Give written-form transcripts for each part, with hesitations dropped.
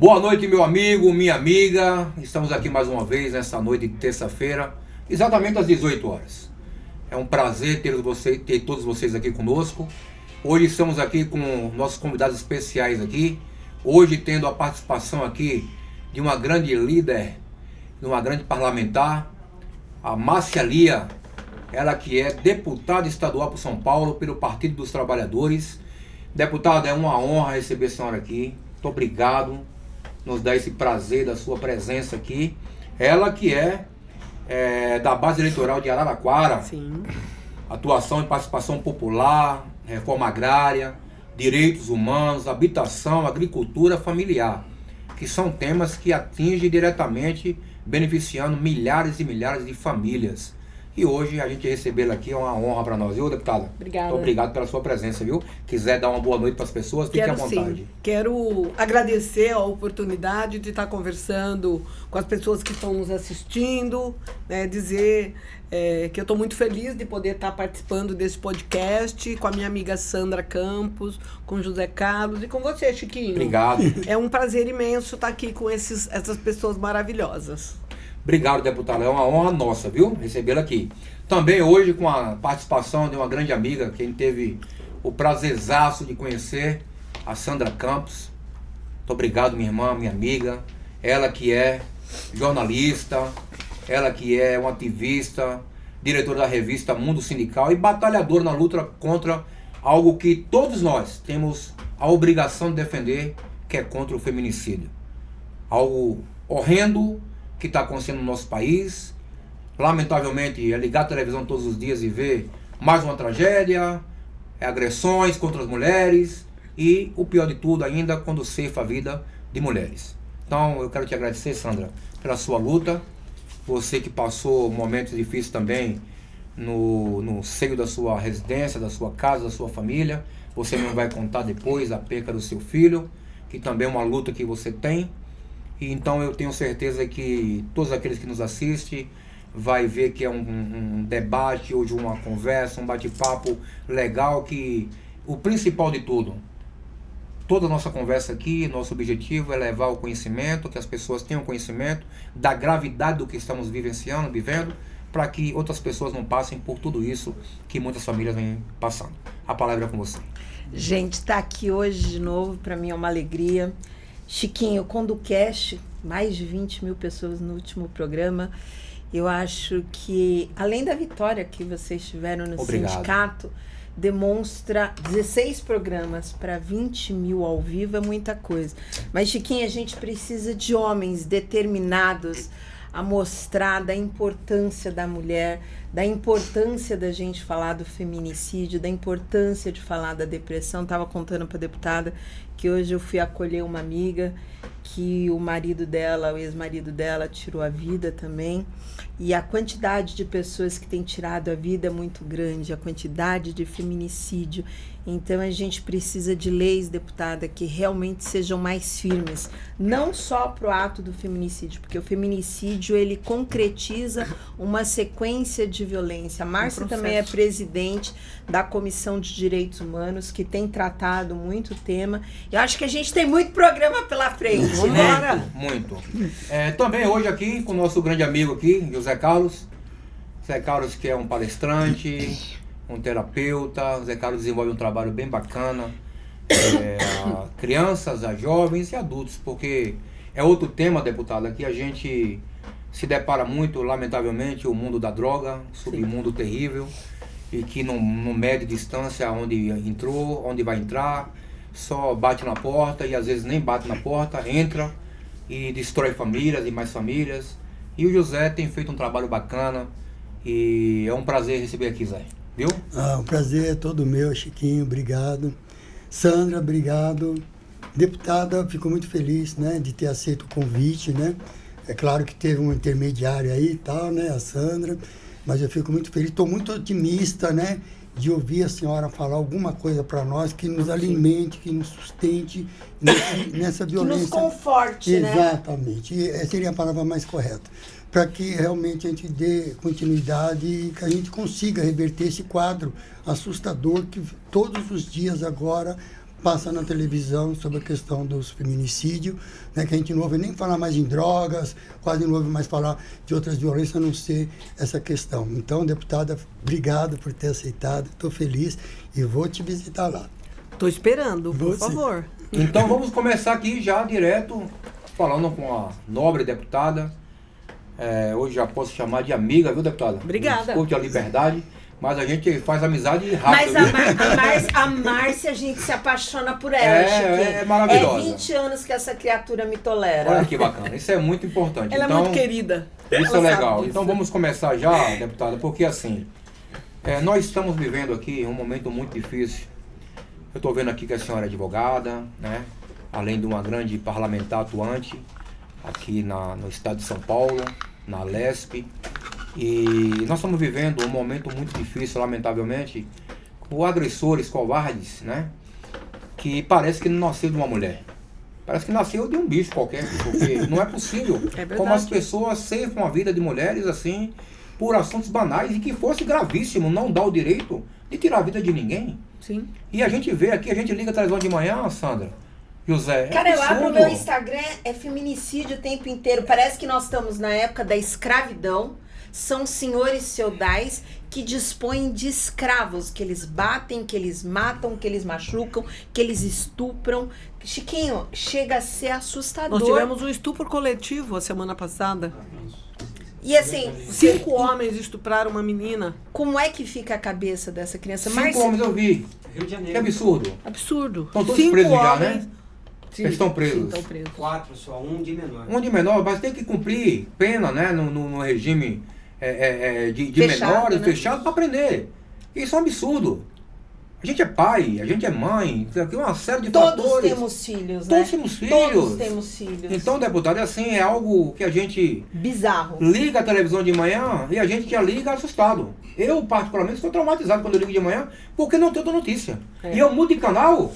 Boa noite, meu amigo, minha amiga. Estamos aqui mais uma vez nessa noite de terça-feira, exatamente às 18 horas. É um prazer ter todos vocês aqui conosco. Hoje estamos aqui com nossos convidados especiais aqui. Hoje tendo a participação aqui de uma grande líder, de uma grande parlamentar, a Márcia Lia, ela que é deputada estadual por São Paulo pelo Partido dos Trabalhadores. Deputada, é uma honra receber a senhora aqui. Muito obrigado. Nos dá esse prazer da sua presença aqui. Ela que é da base eleitoral de Araraquara. Sim. Atuação e participação popular, reforma agrária, direitos humanos, habitação, agricultura familiar, que são temas que atingem diretamente, beneficiando milhares e milhares de famílias. E hoje a gente recebê-la aqui é uma honra para nós, viu, deputada? Obrigada. Muito obrigado pela sua presença, viu? Quiser dar uma boa noite para as pessoas, fique à vontade. Sim. Quero agradecer a oportunidade de estar conversando com as pessoas que estão nos assistindo, né, dizer que eu estou muito feliz de poder estar participando desse podcast com a minha amiga Sandra Campos, com José Carlos e com você, Chiquinho. Obrigado. É um prazer imenso estar aqui com essas pessoas maravilhosas. Obrigado, deputada. É uma honra nossa, viu? Recebê-la aqui. Também hoje com a participação de uma grande amiga, que a gente teve o prazerzaço de conhecer, a Sandra Campos. Muito obrigado, minha irmã, minha amiga. Ela que é jornalista, ela que é uma ativista, diretora da revista Mundo Sindical e batalhadora na luta contra algo que todos nós temos a obrigação de defender, que é contra o feminicídio. Algo horrendo que está acontecendo no nosso país. Lamentavelmente, é ligar a televisão todos os dias e ver mais uma tragédia, agressões contra as mulheres e, o pior de tudo ainda, quando ceifa a vida de mulheres. Então, eu quero te agradecer, Sandra, pela sua luta. Você que passou momentos difíceis também no seio da sua residência, da sua casa, da sua família. Você não vai contar depois a perca do seu filho, que também é uma luta que você tem. E então eu tenho certeza que todos aqueles que nos assistem vai ver que é um debate, hoje uma conversa, um bate-papo legal, que o principal de tudo, toda a nossa conversa aqui, nosso objetivo é levar o conhecimento, que as pessoas tenham conhecimento da gravidade do que estamos vivendo, para que outras pessoas não passem por tudo isso que muitas famílias vêm passando. A palavra é com você. Gente, estar aqui hoje de novo, para mim é uma alegria. Chiquinho, Conducast, mais de 20 mil pessoas no último programa. Eu acho que, além da vitória que vocês tiveram no sindicato, demonstra 16 programas para 20 mil ao vivo, é muita coisa. Mas, Chiquinho, a gente precisa de homens determinados a mostrar da importância da mulher, da importância da gente falar do feminicídio, da importância de falar da depressão. Estava contando para a deputada que hoje eu fui acolher uma amiga que o marido dela, o ex-marido dela, tirou a vida também. E a quantidade de pessoas que têm tirado a vida é muito grande, a quantidade de feminicídio. Então a gente precisa de leis, deputada, que realmente sejam mais firmes, não só para o ato do feminicídio, porque o feminicídio ele concretiza uma sequência de violência. A Márcia também é presidente da Comissão de Direitos Humanos, que tem tratado muito o tema. Eu acho que a gente tem muito programa pela frente, né? Muito. Também hoje aqui com o nosso grande amigo aqui, José Carlos. José Carlos, que é um palestrante, um terapeuta. O Zé Carlos desenvolve um trabalho bem bacana a crianças, a jovens e adultos, porque é outro tema, deputada, que a gente se depara muito, lamentavelmente, o mundo da droga, submundo terrível, e que não mede distância onde entrou, onde vai entrar, só bate na porta e às vezes nem bate na porta, entra e destrói famílias e mais famílias. E o José tem feito um trabalho bacana e é um prazer receber aqui, Zé. Viu? O prazer é todo meu, Chiquinho, obrigado. Sandra, obrigado. Deputada, fico muito feliz, né, de ter aceito o convite, né? É claro que teve um intermediário aí e tal, né, a Sandra, mas eu fico muito feliz, estou muito otimista, né, de ouvir a senhora falar alguma coisa para nós que nos alimente, que nos sustente nessa violência. Que nos conforte, né? Exatamente, seria a palavra mais correta. Para que realmente a gente dê continuidade e que a gente consiga reverter esse quadro assustador que todos os dias agora passa na televisão sobre a questão dos feminicídios, né, que a gente não ouve nem falar mais em drogas, quase não ouve mais falar de outras violências, a não ser essa questão. Então, deputada, obrigado por ter aceitado, estou feliz e vou te visitar lá. Estou esperando, por favor. Então vamos começar aqui já direto, falando com a nobre deputada. Hoje já posso chamar de amiga, viu, deputada? Obrigada. Desculpe a liberdade, mas a gente faz amizade rápido. Mas a Márcia, a gente se apaixona por ela, Chiquinho. É maravilhosa. 20 anos que essa criatura me tolera. Olha que bacana, isso é muito importante. Ela então, é muito querida. Isso é Ela legal. sabe Então disso. vamos começar já, deputada, porque assim, nós estamos vivendo aqui um momento muito difícil. Eu estou vendo aqui que a senhora é advogada, né? Além de uma grande parlamentar atuante aqui no estado de São Paulo, na Lesp. E nós estamos vivendo um momento muito difícil, lamentavelmente, com agressores covardes, né? Que parece que não nasceu de uma mulher. Parece que nasceu de um bicho qualquer, porque não é possível verdade. como as pessoas ceifam a vida de mulheres assim, por assuntos banais, e que fosse gravíssimo não dar o direito de tirar a vida de ninguém. Sim. E a gente vê aqui, a gente liga a televisão de manhã, Sandra, José. Cara, eu abro o absurdo. meu Instagram, é feminicídio o tempo inteiro. Parece que nós estamos na época da escravidão. São senhores feudais que dispõem de escravos, que eles batem, que eles matam, que eles machucam, que eles estupram. Chiquinho, chega a ser assustador. Nós tivemos um estupro coletivo a semana passada. E assim, 5 homens estupraram uma menina. como é que fica a cabeça dessa criança? 5 homens eu vi. Rio de Janeiro. Que absurdo. Absurdo. Estão todos 5 presos já, homens. né? Sim, Eles estão presos. Sim, estão presos. 4 só, um de menor. Um de menor, mas tem que cumprir pena, né? No regime de Fechado, menores, né? fechado, para aprender. Isso é um absurdo. A gente é pai, a gente é mãe, tem uma série de Todos fatores. temos filhos, né? Todos temos filhos. Todos temos filhos. Então, deputado, é assim, é algo que a gente Bizarro. liga a televisão de manhã e a gente já liga assustado. Eu, particularmente, estou traumatizado quando eu ligo de manhã, porque não tenho outra notícia. E eu mudo de canal,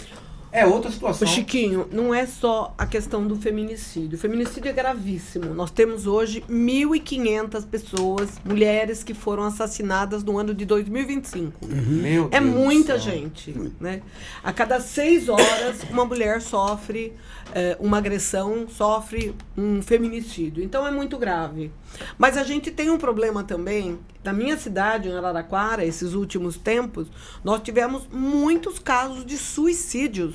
é outra situação. Ô, Chiquinho, não é só a questão do feminicídio. O feminicídio é gravíssimo. Nós temos hoje 1.500 pessoas, mulheres, que foram assassinadas no ano de 2025. Meu É Deus do muita céu. gente, né? A cada 6 horas, uma mulher sofre uma agressão, sofre um feminicídio. Então, é muito grave. Mas a gente tem um problema também. Na minha cidade, em Araraquara, esses últimos tempos, nós tivemos muitos casos de suicídios.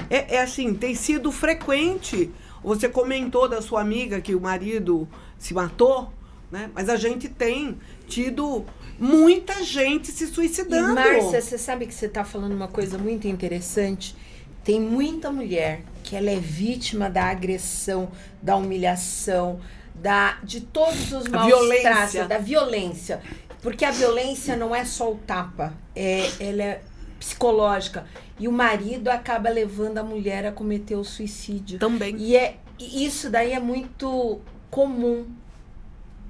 É assim, tem sido frequente. Você comentou da sua amiga que o marido se matou, né? Mas a gente tem tido muita gente se E suicidando. Márcia, você sabe que você está falando uma coisa muito interessante? Tem muita mulher que ela é vítima da agressão, da humilhação, de todos os maus violência. traços, da violência. Porque a violência não é só o tapa, ela é psicológica. E o marido acaba levando a mulher a cometer o suicídio. Também. E isso daí é muito comum.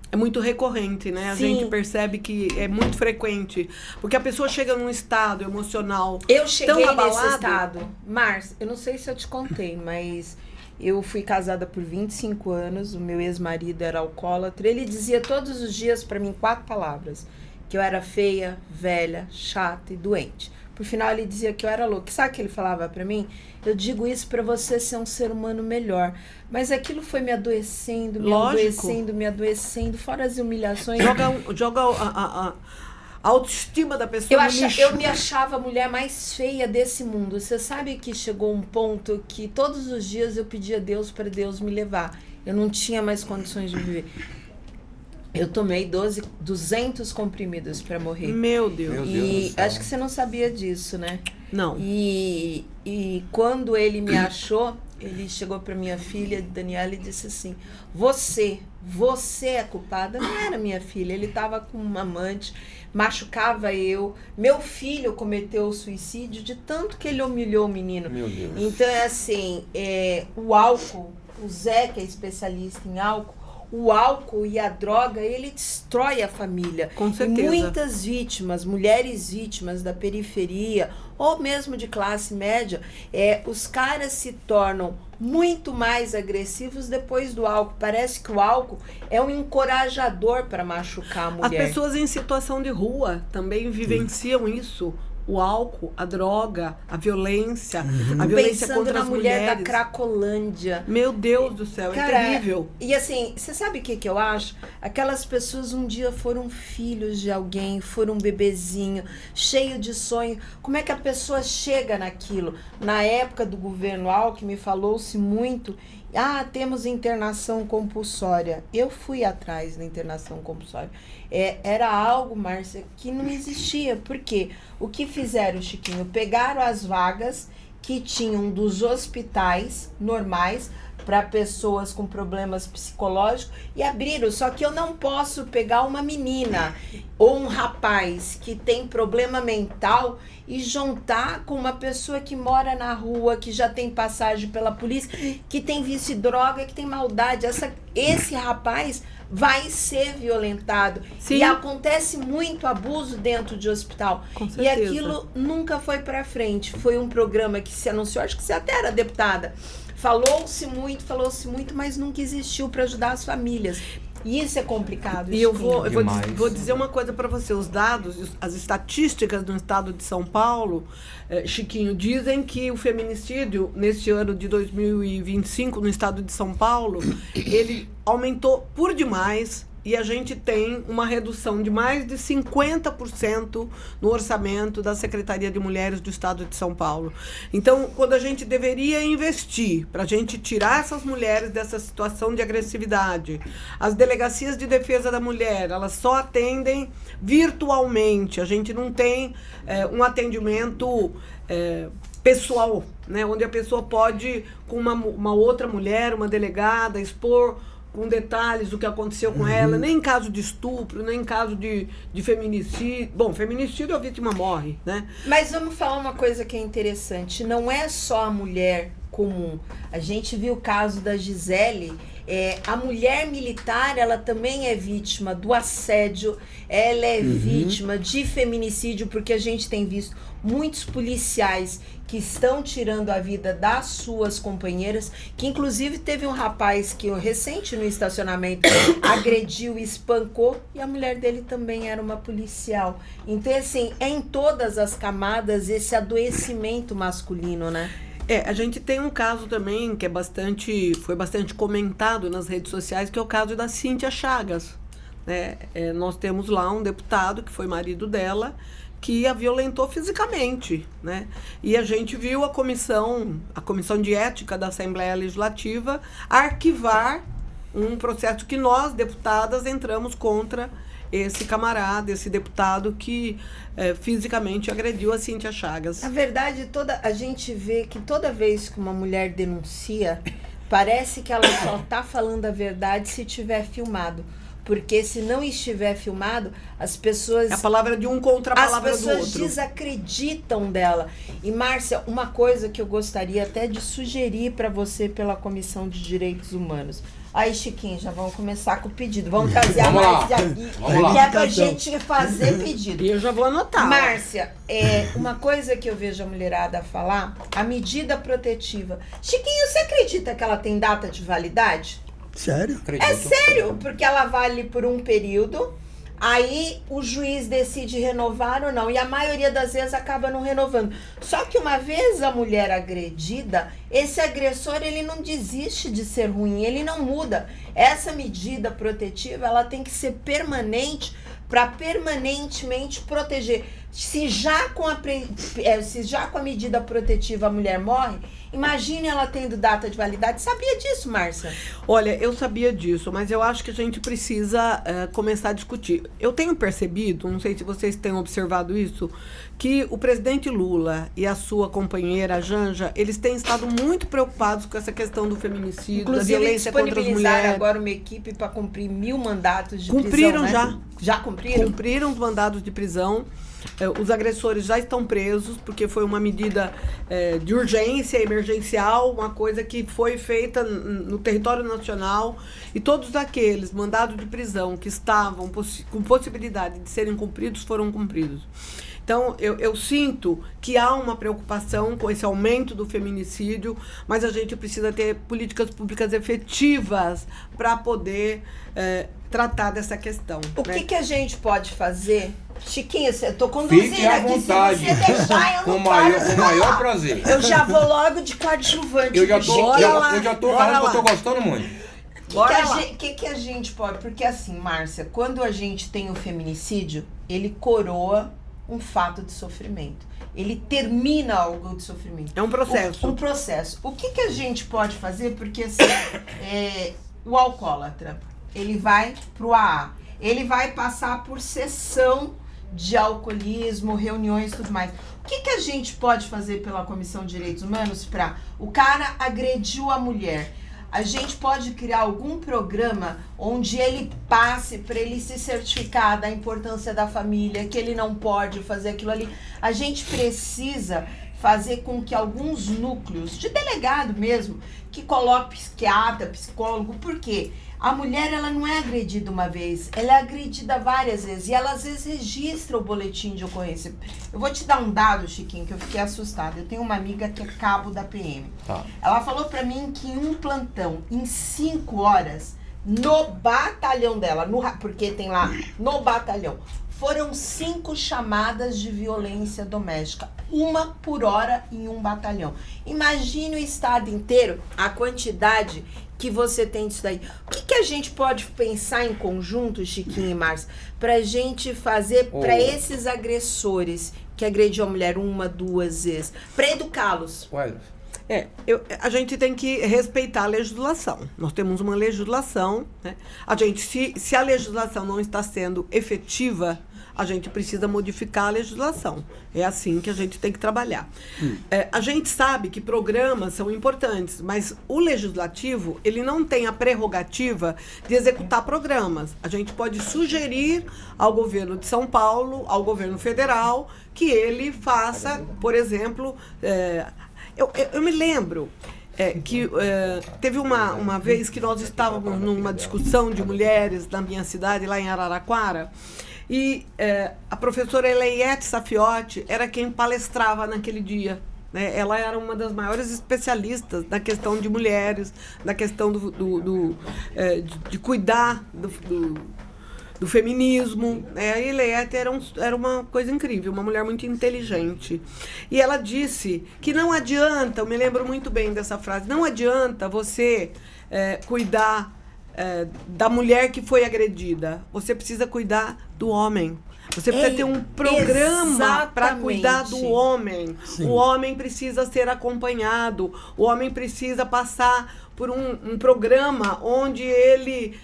É muito recorrente, né? A Sim. gente percebe que é muito frequente. Porque a pessoa chega num estado emocional Eu cheguei tão abalado. nesse estado. Márcia, eu não sei se eu te contei, mas eu fui casada por 25 anos, o meu ex-marido era alcoólatra. Ele dizia todos os dias pra mim 4 palavras. Que eu era feia, velha, chata e doente. Por final ele dizia que eu era louca. Sabe o que ele falava pra mim? Eu digo isso pra você ser um ser humano melhor. Mas aquilo foi me adoecendo, Lógico. me adoecendo, fora as humilhações. Joga a autoestima da pessoa no lixo. Eu me achava a mulher mais feia desse mundo. Você sabe que chegou um ponto que todos os dias eu pedia a Deus para Deus me levar. Eu não tinha mais condições de viver. Eu tomei 200 comprimidos para morrer. Meu Deus. Meu Deus E do céu. acho que você não sabia disso, né? Não. E quando ele me achou, ele chegou para minha filha, Daniela, e disse assim: você é culpada. Não era minha filha, ele estava com uma amante, machucava eu. Meu filho cometeu suicídio de tanto que ele humilhou o menino. Meu Deus. Então, é assim, o álcool, o Zé, que é especialista em álcool, o álcool e a droga, ele destrói a família. Com E certeza. muitas vítimas, mulheres vítimas da periferia, ou mesmo de classe média, os caras se tornam muito mais agressivos depois do álcool. Parece que o álcool é um encorajador para machucar a As mulher. pessoas em situação de rua também vivenciam isso o álcool, a droga, a violência, a violência Pensando contra na as mulher mulheres. da Cracolândia. Meu Deus do céu, Cara, é terrível. E assim, você sabe o que eu acho? Aquelas pessoas um dia foram filhos de alguém, foram um bebezinho, cheio de sonho. Como é que a pessoa chega naquilo? Na época do governo Alckmin, falou-se muito, temos internação compulsória. Eu fui atrás da internação compulsória. Era algo, Márcia, que não existia. Por quê? O que fizeram, Chiquinho? Pegaram as vagas que tinham dos hospitais normais para pessoas com problemas psicológicos e abriram. Só que eu não posso pegar uma menina ou um rapaz que tem problema mental e juntar com uma pessoa que mora na rua, que já tem passagem pela polícia, que tem vício em droga, que tem maldade. Esse rapaz vai ser violentado. Sim. E acontece muito abuso dentro de hospital. Com E certeza. aquilo nunca foi para frente. Foi um programa que se anunciou, acho que você até era deputada. Falou-se muito, mas nunca existiu para ajudar as famílias. E isso é complicado. E eu Chiquinho. vou dizer uma coisa para você. Os dados, as estatísticas do estado de São Paulo, Chiquinho, dizem que o feminicídio, neste ano de 2025, no estado de São Paulo, ele aumentou por demais. E a gente tem uma redução de mais de 50% no orçamento da Secretaria de Mulheres do Estado de São Paulo. Então, quando a gente deveria investir para a gente tirar essas mulheres dessa situação de agressividade, as delegacias de defesa da mulher, elas só atendem virtualmente. A gente não tem um atendimento pessoal, né, onde a pessoa pode, com uma outra mulher, uma delegada, expor com detalhes do que aconteceu com ela, nem em caso de estupro, nem em caso de feminicídio. Bom, feminicídio a vítima morre, né? Mas vamos falar uma coisa que é interessante. Não é só a mulher comum. A gente viu o caso da Gisele. A mulher militar, ela também é vítima do assédio, ela é vítima de feminicídio, porque a gente tem visto muitos policiais que estão tirando a vida das suas companheiras, que inclusive teve um rapaz que recente no estacionamento agrediu e espancou, e a mulher dele também era uma policial. Então, assim, é em todas as camadas esse adoecimento masculino, né? A gente tem um caso também que foi bastante comentado nas redes sociais, que é o caso da Cíntia Chagas, né? Nós temos lá um deputado que foi marido dela, que a violentou fisicamente, né? E a gente viu a comissão de ética da Assembleia Legislativa arquivar um processo que nós, deputadas, entramos contra esse camarada, esse deputado que fisicamente agrediu a Cíntia Chagas. Na verdade, a gente vê que toda vez que uma mulher denuncia, parece que ela só está falando a verdade se tiver filmado. Porque se não estiver filmado, as pessoas... É a palavra de um contra a palavra do outro. As pessoas desacreditam dela. E, Márcia, uma coisa que eu gostaria até de sugerir para você pela Comissão de Direitos Humanos. Aí, Chiquinho, já vamos começar com o pedido. Vamos trazer a Márcia aqui, que é pra gente fazer pedido. E eu já vou anotar. Márcia, uma coisa que eu vejo a mulherada falar, a medida protetiva. Chiquinho, você acredita que ela tem data de validade? Sério? Acredito. É sério, porque ela vale por um período, aí o juiz decide renovar ou não, e a maioria das vezes acaba não renovando. Só que uma vez a mulher agredida, esse agressor, ele não desiste de ser ruim, ele não muda. Essa medida protetiva, ela tem que ser permanente para permanentemente proteger. Se já com a medida protetiva a mulher morre, imagine ela tendo data de validade. Sabia disso, Márcia? Olha, eu sabia disso, mas eu acho que a gente precisa começar a discutir. Eu tenho percebido, não sei se vocês têm observado isso, que o presidente Lula e a sua companheira Janja, eles têm estado muito preocupados com essa questão do feminicídio, inclusive, da violência contra as mulheres. Agora uma equipe para cumprir 1000 mandatos de Cumpriram prisão, né? Já cumpriram? Cumpriram os mandados de prisão. Os agressores já estão presos, porque foi uma medida de urgência, emergencial, uma coisa que foi feita no território nacional, e todos aqueles mandados de prisão que estavam com possibilidade de serem cumpridos, foram cumpridos. Então, eu sinto que há uma preocupação com esse aumento do feminicídio, mas a gente precisa ter políticas públicas efetivas para poder tratar dessa questão. O que a gente pode fazer Chiquinho, eu tô conduzindo Fique à aqui. vontade. Se você deixar, eu Com não o paro. maior prazer. Eu já vou logo de coadjuvante. Eu já do tô, Chiquinho. eu já tô falando que eu tô gostando muito. O que a gente pode... Porque assim, Márcia, quando a gente tem o feminicídio, ele coroa um fato de sofrimento. Ele termina algo de sofrimento. É um processo. Um processo. O que a gente pode fazer? Porque assim, o alcoólatra, ele vai pro AA. Ele vai passar por sessão de alcoolismo, reuniões e tudo mais. O que a gente pode fazer pela Comissão de Direitos Humanos para... O cara agrediu a mulher. A gente pode criar algum programa onde ele passe para ele se certificar da importância da família, que ele não pode fazer aquilo ali. A gente precisa fazer com que alguns núcleos, de delegado mesmo, que coloque psiquiatra, psicólogo, por quê? A mulher, ela não é agredida uma vez, ela é agredida várias vezes, e ela às vezes registra o boletim de ocorrência. Eu vou te dar um dado, Chiquinho, que eu fiquei assustada. Eu tenho uma amiga que é cabo da PM. Tá. Ela falou pra mim que em um plantão, em 5 horas, no batalhão dela, porque tem lá, no batalhão, foram 5 chamadas de violência doméstica, 1 por hora em um batalhão. Imagine o estado inteiro, a quantidade que você tem disso daí. O que a gente pode pensar em conjunto, Chiquinho e Márcia, pra gente fazer para esses agressores que agrediu a mulher 1, 2 vezes, pra educá-los? A gente tem que respeitar a legislação. Nós temos uma legislação, né? A gente, se a legislação não está sendo efetiva, a gente precisa modificar a legislação. É assim que a gente tem que trabalhar. A gente sabe que programas são importantes, mas o legislativo, ele não tem a prerrogativa de executar programas. A gente pode sugerir ao governo de São Paulo, ao governo federal, que ele faça, por exemplo... Eu me lembro que teve uma vez que nós estávamos numa discussão de mulheres na minha cidade, lá em Araraquara, e a professora Eleiete Safiotti era quem palestrava naquele dia. Né? Ela era uma das maiores especialistas na questão de mulheres, na questão de cuidar do feminismo. A Eleiete era uma coisa incrível, uma mulher muito inteligente. E ela disse que não adianta, eu me lembro muito bem dessa frase, não adianta você cuidar da mulher que foi agredida. Você precisa cuidar do homem. Você precisa ter um programa para cuidar do homem. Sim. O homem precisa ser acompanhado. O homem precisa passar por um programa onde ele...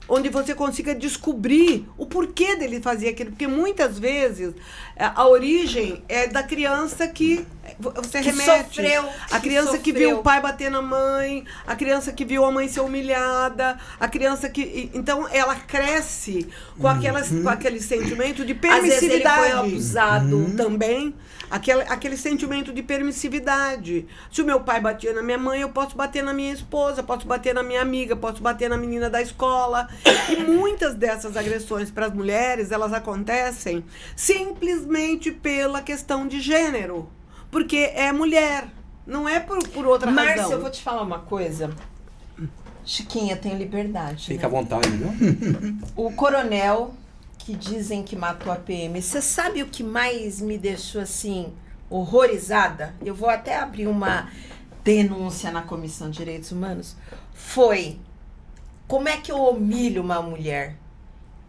onde você consiga descobrir o porquê dele fazer aquilo. Porque muitas vezes a origem é da criança que você remete. Sofreu. A criança que viu o pai bater na mãe, a criança que viu a mãe ser humilhada, a criança que... Então, ela cresce com aquele sentimento de permissividade. Às vezes ele foi abusado. Também. Aquele sentimento de permissividade. Se o meu pai batia na minha mãe, eu posso bater na minha esposa, posso bater na minha amiga, posso bater na menina da escola. E muitas dessas agressões para as mulheres, elas acontecem simplesmente pela questão de gênero. Porque é mulher, não é por outra razão. Márcia, eu vou te falar uma coisa. Chiquinha, tem liberdade. Fica à vontade, viu? O coronel... que dizem que matou a PM. Você sabe o que mais me deixou, assim, horrorizada? Eu vou até abrir uma denúncia na Comissão de Direitos Humanos. Foi, como é que eu humilho uma mulher?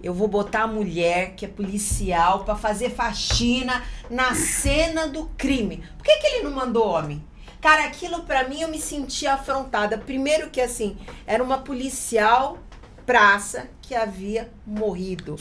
Eu vou botar a mulher, que é policial, para fazer faxina na cena do crime. Por que ele não mandou homem? Cara, aquilo pra mim eu me senti afrontada. Primeiro que, assim, era uma policial... praça que havia morrido.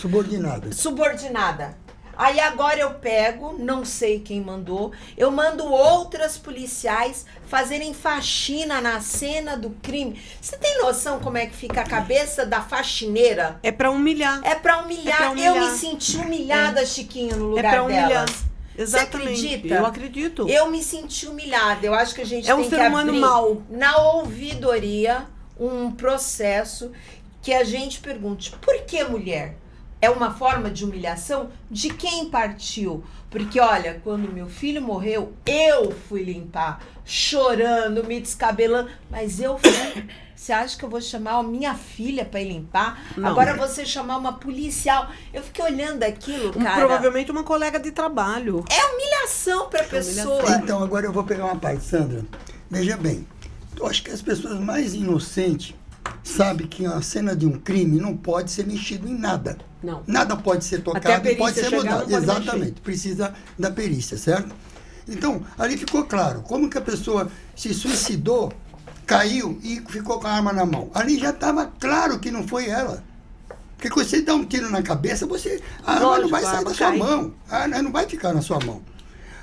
Subordinada. Aí agora eu pego, não sei quem mandou, eu mando outras policiais fazerem faxina na cena do crime. Você tem noção como é que fica a cabeça da faxineira? É pra humilhar. É pra humilhar. Eu me senti humilhada, Chiquinho, no lugar delas. Exatamente. Você acredita? Eu acredito. Eu me senti humilhada. Eu acho que a gente tem que abrir... É um ser humano mau. Na ouvidoria, um processo... que a gente pergunte, por que mulher? é uma forma de humilhação de quem partiu. Porque, olha, quando meu filho morreu, eu fui limpar, chorando, me descabelando. Mas eu fui. Você acha que eu vou chamar a minha filha para ir limpar? Não. Agora você chamar uma policial. Eu fiquei olhando aquilo, cara. Provavelmente uma colega de trabalho. É humilhação para a pessoa. Então, agora eu vou pegar uma parte, Sandra. Veja bem, eu acho que as pessoas mais inocentes sabem que a cena de um crime não pode ser mexido em nada. Não. Nada pode ser Até a tocado e perícia pode ser chegar, mudado. não pode Exatamente. Precisa da perícia, certo? Então, ali ficou claro. Como que a pessoa se suicidou, caiu e ficou com a arma na mão? Ali já estava claro que não foi ela. Porque quando você dá um tiro na cabeça, a arma não vai sair da sua mão. A arma não vai ficar na sua mão.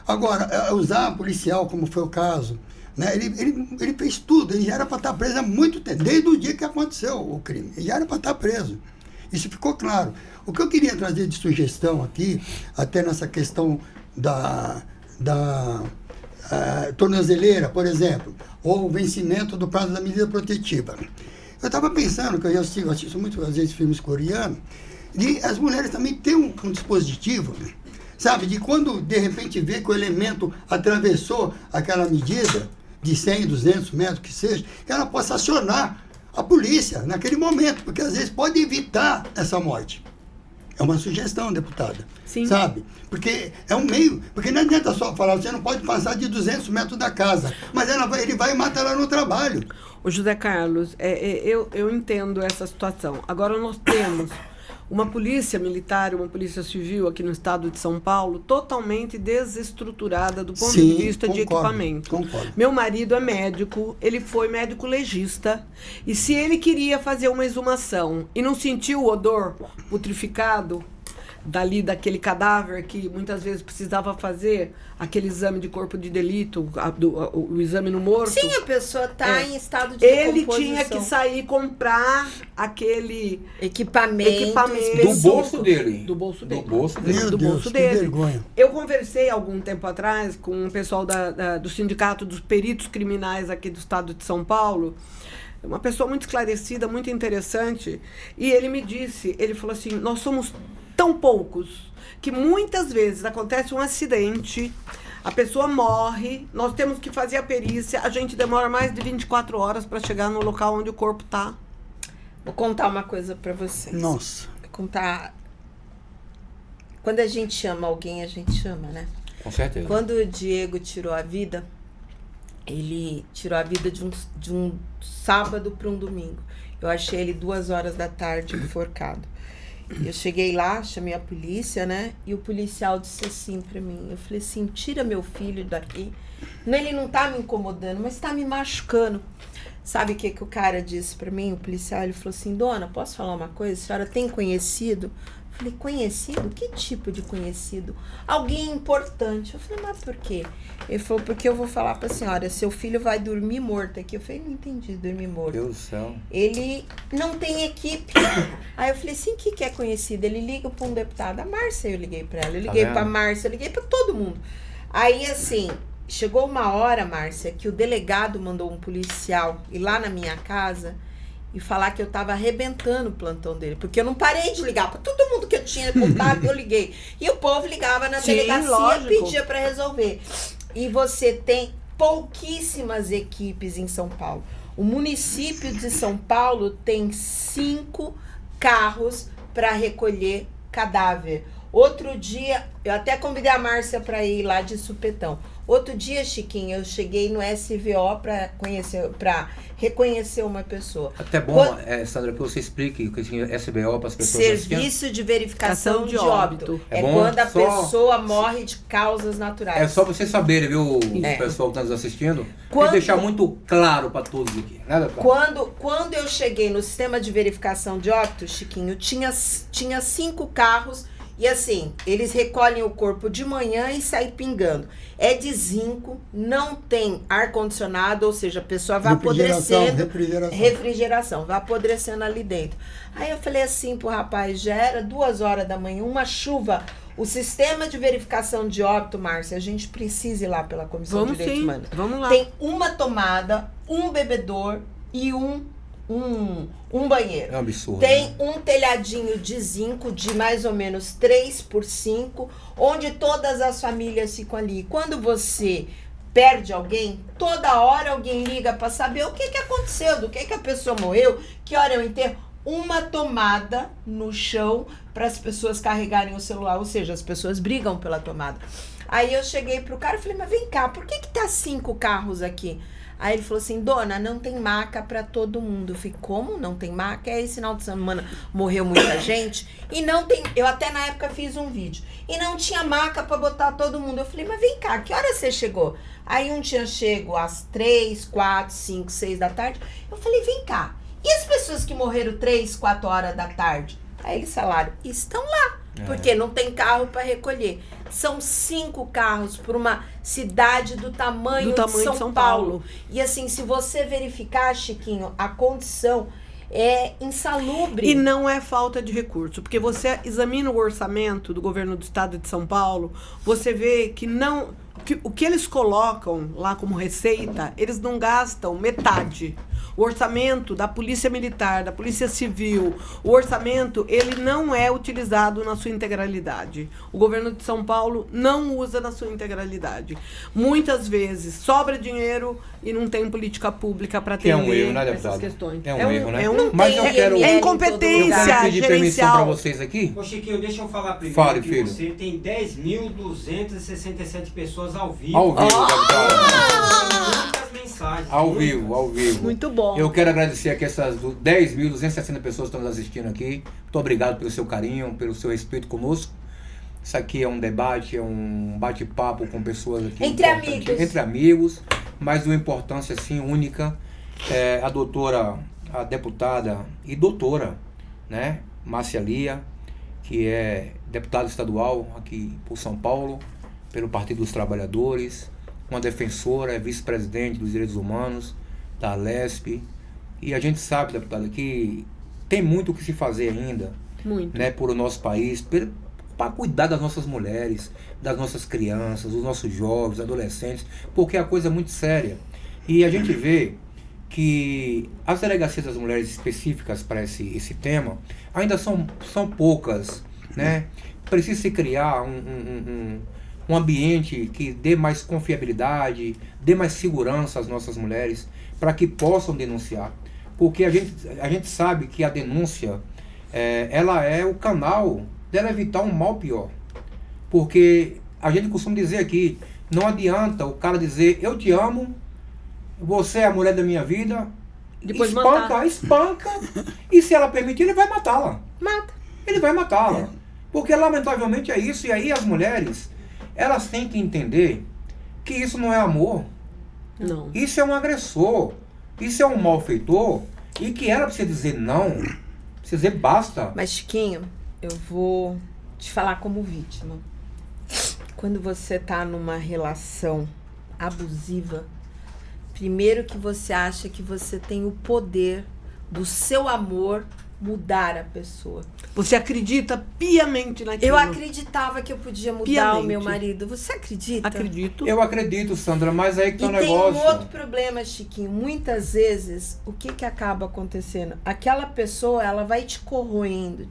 Agora, usar policial, como foi o caso, né? Ele fez tudo. Ele já era para estar preso há muito tempo. Desde o dia que aconteceu o crime. Ele já era para estar preso. Isso ficou claro. O que eu queria trazer de sugestão aqui, até nessa questão da tornozeleira, por exemplo, ou o vencimento do prazo da medida protetiva. Eu estava pensando, que eu assisto muitas vezes filmes coreanos, de as mulheres também têm um dispositivo, sabe, de quando de repente vê que o elemento atravessou aquela medida de 100, 200 metros que seja, que ela possa acionar a polícia naquele momento, porque às vezes pode evitar essa morte. É uma sugestão, deputada. Sim. Sabe? Porque é um meio... Porque não adianta só falar, você não pode passar de 200 metros da casa, mas ele vai e mata ela no trabalho. Ô José Carlos, eu entendo essa situação. Agora nós temos uma polícia militar, uma polícia civil aqui no estado de São Paulo totalmente desestruturada do ponto de vista de equipamento. Concordo. Meu marido é médico, ele foi médico legista, e se ele queria fazer uma exumação e não sentiu o odor putrificado daquele cadáver que muitas vezes precisava fazer aquele exame de corpo de delito, o exame no morto. Sim, a pessoa está em estado de Ele decomposição. tinha que sair comprar aquele equipamento Do bolso dele. Do bolso dele. Do bolso dele. Meu do Deus, bolso que dele. vergonha. Eu conversei algum tempo atrás com o pessoal do Sindicato dos Peritos Criminais aqui do estado de São Paulo, uma pessoa muito esclarecida, muito interessante, e ele falou assim, nós somos tão poucos que muitas vezes acontece um acidente, a pessoa morre, nós temos que fazer a perícia, a gente demora mais de 24 horas para chegar no local onde o corpo está. Vou contar uma coisa para vocês. Nossa. Vou contar... Quando a gente ama alguém, a gente ama, né? Com certeza. Quando o Diego tirou a vida, ele tirou a vida de um sábado para um domingo. Eu achei ele 2h da tarde enforcado. Eu cheguei lá, chamei a polícia, né? E o policial disse assim pra mim. Eu falei assim, tira meu filho daqui. Ele não tá me incomodando, mas tá me machucando. Sabe o que o cara disse pra mim? O policial, ele falou assim, dona, posso falar uma coisa? A senhora tem conhecido? Eu falei, conhecido? Que tipo de conhecido? Alguém importante. Eu falei, mas por quê? Ele falou, porque eu vou falar pra senhora, seu filho vai dormir morto aqui. Eu falei, não entendi, dormir morto. Meu Deus do céu. Ele não tem equipe. Aí eu falei assim, o que é conhecido? Ele liga para um deputado. A Márcia, eu liguei para ela. Eu liguei para a Márcia, eu liguei para todo mundo. Aí, assim, chegou uma hora, Márcia, que o delegado mandou um policial ir lá na minha casa e falar que eu tava arrebentando o plantão dele. Porque eu não parei de ligar. Para todo mundo que eu tinha contato, eu liguei. E o povo ligava na delegacia e pedia para resolver. E você tem pouquíssimas equipes em São Paulo. O município de São Paulo tem 5 carros para recolher cadáver. Outro dia, eu até convidei a Márcia para ir lá de supetão. Outro dia, Chiquinho, eu cheguei no SVO para reconhecer uma pessoa. Até bom, Sandra, que você explique o que é SBO para as pessoas. Serviço de verificação de óbito. É bom, quando a pessoa morre de causas naturais. É só vocês saberem, viu, o pessoal que está nos assistindo, e deixar muito claro para todos aqui. Né, quando eu cheguei no sistema de verificação de óbito, Chiquinho, tinha 5 carros. E assim, eles recolhem o corpo de manhã e saem pingando. É de zinco, não tem ar-condicionado, ou seja, a pessoa vai apodrecendo. Refrigeração, vai apodrecendo ali dentro. Aí eu falei assim pro rapaz, já era 2h da manhã, uma chuva. O sistema de verificação de óbito, Márcia, a gente precisa ir lá pela Comissão de Direitos Humanos. Vamos lá. Tem uma tomada, um bebedor e um um banheiro. É um absurdo. Tem um telhadinho de zinco de mais ou menos 3x5, onde todas as famílias ficam ali. Quando você perde alguém, toda hora alguém liga para saber o que aconteceu, do que a pessoa morreu, que hora é o enterro. Uma tomada no chão para as pessoas carregarem o celular, ou seja, as pessoas brigam pela tomada. Aí eu cheguei pro cara e falei, mas vem cá, por que tá 5 carros aqui? Aí ele falou assim, dona, não tem maca para todo mundo. Eu falei, como não tem maca? Esse final de semana morreu muita gente e não tem... Eu até na época fiz um vídeo. E não tinha maca para botar todo mundo. Eu falei, mas vem cá, que hora você chegou? Aí um tinha chego às 3, 4, 5, 6 da tarde. Eu falei, vem cá. E as pessoas que morreram 3, 4 horas da tarde? Aí eles falaram, estão lá. Porque não tem carro para recolher. São 5 carros por uma cidade do tamanho de São Paulo. E assim, se você verificar, Chiquinho, a condição é insalubre. E não é falta de recurso, porque você examina o orçamento do governo do estado de São Paulo, você vê que não... o que eles colocam lá como receita, eles não gastam metade. O orçamento da Polícia Militar, da Polícia Civil, o orçamento, ele não é utilizado na sua integralidade. O governo de São Paulo não usa na sua integralidade. Muitas vezes sobra dinheiro e não tem política pública para atender essas questões. É um erro, né? Mas eu quero... É incompetência pedir permissão para vocês aqui. Ô Chiquinho, deixa eu falar primeiro. Fale, que filho. você tem 10.267 pessoas ao vivo. Ao vivo, deputado. Muitas mensagens. Ao vivo. Muito bom. Eu quero agradecer aqui essas 10.260 pessoas que estão nos assistindo aqui. Muito obrigado pelo seu carinho, pelo seu respeito conosco. Isso aqui é um debate, é um bate-papo com pessoas aqui. Entre amigos, mas de uma importância assim única. A deputada e doutora, né, Márcia Lia, que é deputada estadual aqui por São Paulo, pelo Partido dos Trabalhadores, uma defensora, é vice-presidente dos direitos humanos, da Alesp. E a gente sabe, deputada, que tem muito o que se fazer ainda, né, por o nosso país, para cuidar das nossas mulheres, das nossas crianças, dos nossos jovens, adolescentes, porque a coisa é muito séria. E a gente vê que as delegacias das mulheres específicas para esse tema ainda são poucas, né? Precisa se criar um ambiente que dê mais confiabilidade, dê mais segurança às nossas mulheres para que possam denunciar. Porque a gente sabe que a denúncia, ela é o canal dela evitar um mal pior. Porque a gente costuma dizer aqui, não adianta o cara dizer, eu te amo, você é a mulher da minha vida, depois espanca, e se ela permitir, ele vai matá-la. Ele vai matá-la. Porque lamentavelmente é isso, e aí as mulheres, elas têm que entender que isso não é amor. Não. Isso é um agressor, isso é um malfeitor, e que ela precisa dizer não, precisa dizer basta. Mas Chiquinho, eu vou te falar como vítima. Quando você tá numa relação abusiva, primeiro que você acha que você tem o poder do seu amor mudar a pessoa. Você acredita piamente naquilo? Eu acreditava que eu podia mudar o meu marido. Você acredita? Acredito. Eu acredito, Sandra, mas aí que tá o E tem negócio. um outro problema, Chiquinho. Muitas vezes, o que acaba acontecendo? Aquela pessoa, ela vai te corroendo.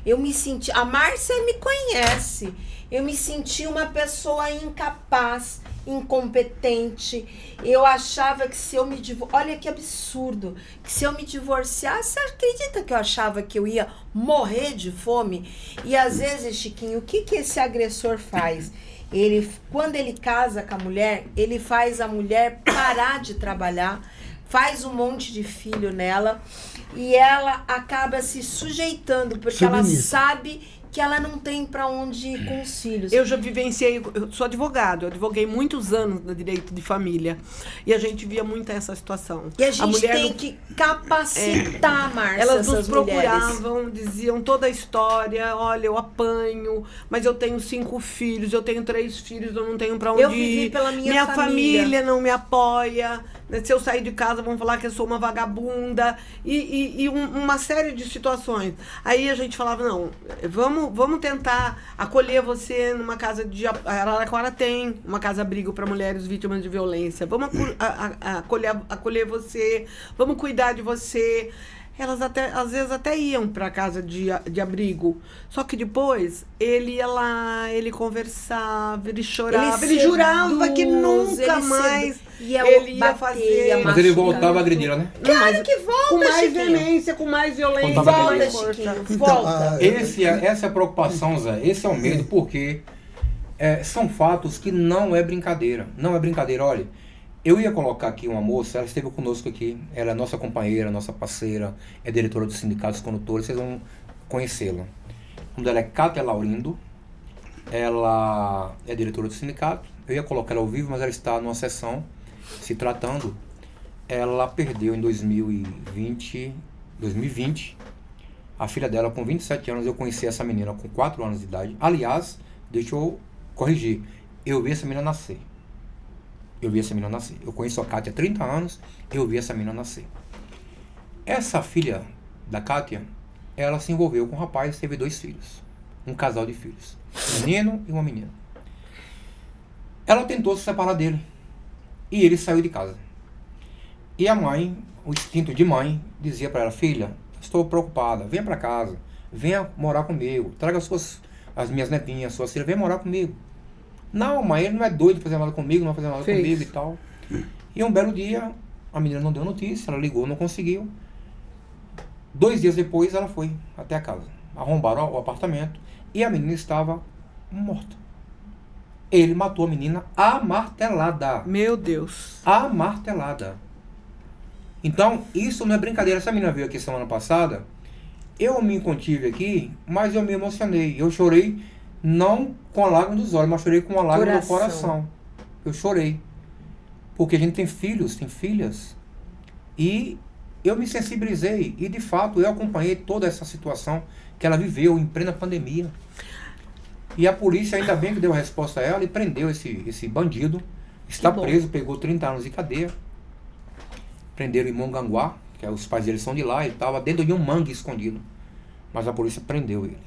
Eu me senti... A Márcia me conhece. Eu me senti uma pessoa incapaz, incompetente. Eu achava que se eu me olha que absurdo, que se eu me divorciasse, você acredita que eu achava que eu ia morrer de fome? E às vezes, Chiquinho, o que esse agressor faz? Quando ele casa com a mulher, ele faz a mulher parar de trabalhar, faz um monte de filho nela e ela acaba se sujeitando, porque ela sabe que ela não tem para onde ir com os filhos. Eu já vivenciei, eu sou advogado, eu advoguei muitos anos no direito de família. E a gente via muito essa situação. E a gente tem que capacitar, Márcia, elas nos essas procuravam, mulheres. Diziam toda a história, olha, eu apanho, mas eu tenho 5 filhos, eu tenho 3 filhos, eu não tenho para onde ir. Eu vivi pela minha família não me apoia. Se eu sair de casa, vão falar que eu sou uma vagabunda. E uma série de situações. Aí a gente falava, não, vamos vamos tentar acolher você numa casa de... Araraquara tem uma casa-abrigo para mulheres vítimas de violência. Vamos acolher você, vamos cuidar de você. Elas às vezes até iam para a casa de abrigo. Só que depois ele ia lá, ele conversava, ele chorava, ele jurava que nunca mais ele ia fazer. Mas ele voltava a agredir, né? Claro que volta, com mais Chiquinho. veemência, com mais violência. Volta, com mais Chiquinho, força. volta. Essa é a preocupação, Zé. Esse é o medo, porque são fatos que não é brincadeira. Não é brincadeira. Olha, eu ia colocar aqui uma moça, ela esteve conosco aqui, ela é nossa companheira, nossa parceira, é diretora do Sindicato dos Condutores, vocês vão conhecê-la. O nome dela é Cátia Laurindo, ela é diretora do sindicato, eu ia colocar ela ao vivo, mas ela está numa sessão se tratando. Ela perdeu em 2020, a filha dela com 27 anos, eu conheci essa menina com 4 anos de idade. Aliás, deixa eu corrigir, eu vi essa menina nascer. Eu conheço a Cátia há 30 anos, eu vi essa menina nascer. Essa filha da Cátia, ela se envolveu com um rapaz, teve 2 filhos. Um casal de filhos. Um menino e uma menina. Ela tentou se separar dele. E ele saiu de casa. E a mãe, o instinto de mãe, dizia para ela: filha, estou preocupada, venha para casa, venha morar comigo, traga as minhas netinhas, suas filhas, venha morar comigo. Não, mãe, ele não é doido de fazer nada comigo, não vai fazer nada comigo e tal. E um belo dia, a menina não deu notícia, ela ligou, não conseguiu. 2 dias depois, ela foi até a casa. Arrombaram o apartamento e a menina estava morta. Ele matou a menina amartelada. Meu Deus. Amartelada. Então, isso não é brincadeira. Essa menina veio aqui semana passada, eu me contive aqui, mas eu me emocionei. Eu chorei, não com a lágrima dos olhos, mas chorei com a lágrima do coração. Eu chorei. Porque a gente tem filhos, tem filhas. E eu me sensibilizei. E, de fato, eu acompanhei toda essa situação que ela viveu em plena pandemia. E a polícia, ainda bem que deu a resposta a ela e prendeu esse bandido. Está preso, pegou 30 anos de cadeia. Prenderam em Mongaguá, que os pais dele são de lá, ele estava dentro de um mangue escondido. Mas a polícia prendeu ele.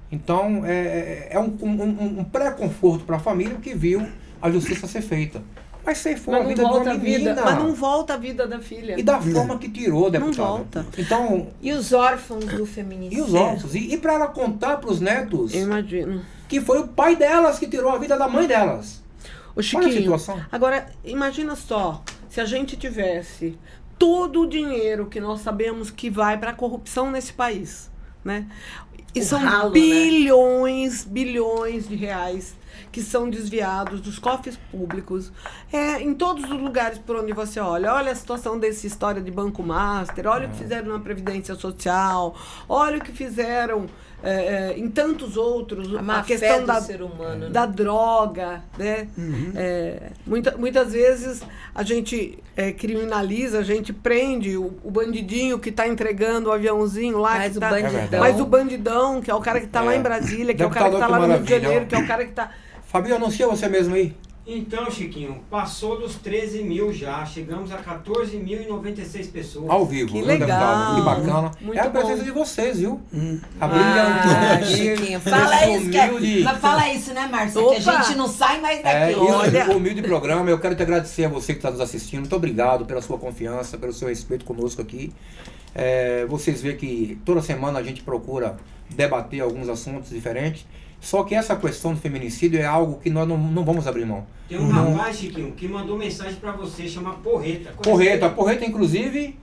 Então, é um pré-conforto para a família que viu a justiça ser feita. Mas ceifou a vida de uma menina. Mas não volta a vida da filha. E da forma que tirou, deputada. Não volta. Então, e os órfãos do feminicídio? E os órfãos. E para ela contar para os netos, eu imagino, que foi o pai delas que tirou a vida da mãe delas. Ô, Chiquinho, olha a situação. Agora, imagina só, se a gente tivesse todo o dinheiro que nós sabemos que vai para a corrupção nesse país, né? E são bilhões de reais que são desviados dos cofres públicos, em todos os lugares por onde você olha. Olha a situação dessa história de Banco Master, olha o que fizeram na Previdência Social, olha o que fizeram em tantos outros, a questão do ser humano, da droga, né? Muitas vezes a gente criminaliza, a gente prende o bandidinho que está entregando o aviãozinho lá, mas o bandidão, que é o cara que está lá em Brasília, que é o cara que está lá no Rio de Janeiro, que é o cara que está... Fabio, anuncia você mesmo aí. Então, Chiquinho, passou dos 13 mil já, chegamos a 14.096 pessoas. Ao vivo, que legal, que bacana. Muito é a presença bom. de vocês, viu? Chiquinho, fala isso, mas fala isso, né, Márcio? Que a gente não sai mais daqui. Olha, o humilde programa, eu quero te agradecer a você que está nos assistindo. Muito obrigado pela sua confiança, pelo seu respeito conosco aqui. Vocês veem que toda semana a gente procura debater alguns assuntos diferentes. Só que essa questão do feminicídio é algo que nós não vamos abrir mão. Tem um rapaz, Chiquinho, que mandou mensagem para você, chama Porreta. Porreta, inclusive,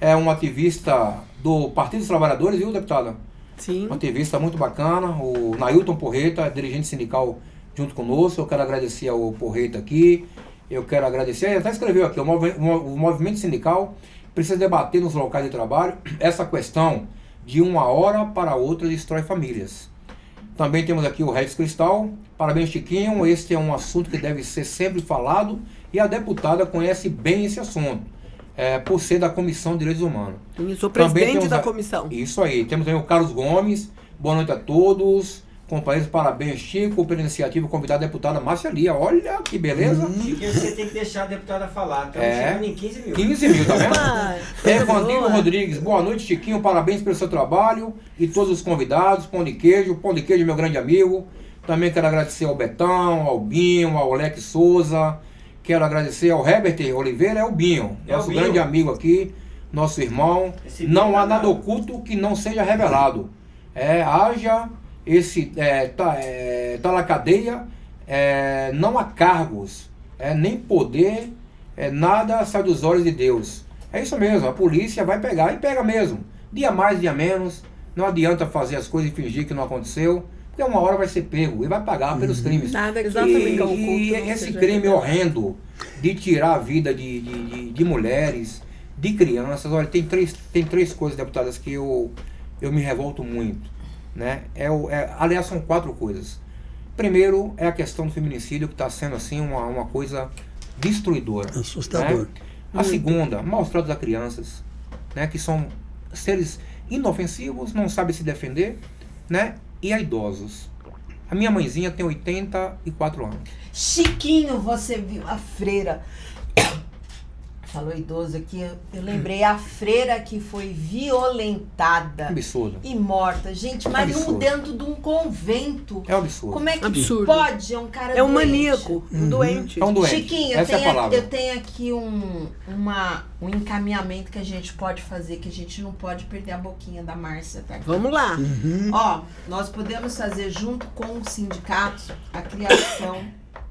é um ativista do Partido dos Trabalhadores, viu, deputada? Sim. Um ativista muito bacana, o Nailton Porreta, dirigente sindical junto conosco. Eu quero agradecer ao Porreta aqui. Eu quero agradecer, ele até escreveu aqui, o movimento sindical precisa debater nos locais de trabalho essa questão de uma hora para outra destrói famílias. Também temos aqui o Regis Cristal. Parabéns, Chiquinho. Este é um assunto que deve ser sempre falado e a deputada conhece bem esse assunto, por ser da Comissão de Direitos Humanos. Eu sou presidente da comissão. Isso aí. Temos aí o Carlos Gomes. Boa noite a todos. Companheiros, parabéns, Chico, pela iniciativa, convidada a deputada Márcia Lia. Olha que beleza. Chiquinho, você tem que deixar a deputada falar. Estamos chegando em 15 mil. 15 mil, tá vendo? Ah, Evandrinho boa. Rodrigues, boa noite, Chiquinho, parabéns pelo seu trabalho e todos os convidados, Pão de Queijo, meu grande amigo. Também quero agradecer ao Betão, ao Binho, ao Leque Souza. Quero agradecer ao Herbert Oliveira e ao Binho, nosso Binho. grande amigo aqui, nosso irmão. Esse Não Binho há é nada danado. oculto que não seja revelado. Haja esse tá na cadeia, não há cargos, nem poder, nada sai dos olhos de Deus. É isso mesmo, a polícia vai pegar e pega mesmo. Dia mais, dia menos, não adianta fazer as coisas e fingir que não aconteceu, porque uma hora vai ser pego e vai pagar pelos crimes. Nada que Exatamente. fica oculto E não esse seja crime revelado. horrendo de tirar a vida de mulheres, de crianças, olha, tem três coisas, deputadas, que eu me revolto muito. Né? Aliás, são 4 coisas. Primeiro é a questão do feminicídio, que está sendo assim uma coisa destruidora. Assustador. Né? A segunda, maus tratos a crianças, né? Que são seres inofensivos, não sabem se defender, né? E a idosos. A minha mãezinha tem 84 anos. Chiquinho, você viu a freira. Falou idoso aqui, eu lembrei a freira que foi violentada Absurdo. e morta. Gente, mas Absurdo. dentro de um convento. É um absurdo. Como é que Absurdo. pode? É um cara É um doente. maníaco, um doente. É um doente. Chiquinho, Essa é a palavra. eu tenho aqui um encaminhamento que a gente pode fazer, que a gente não pode perder a boquinha da Márcia, tá? Vamos lá. Ó, nós podemos fazer junto com os sindicatos a criação,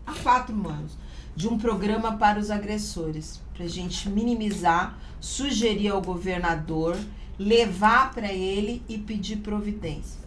a 4 anos, de um programa para os agressores, pra gente minimizar, sugerir ao governador, levar para ele e pedir providência.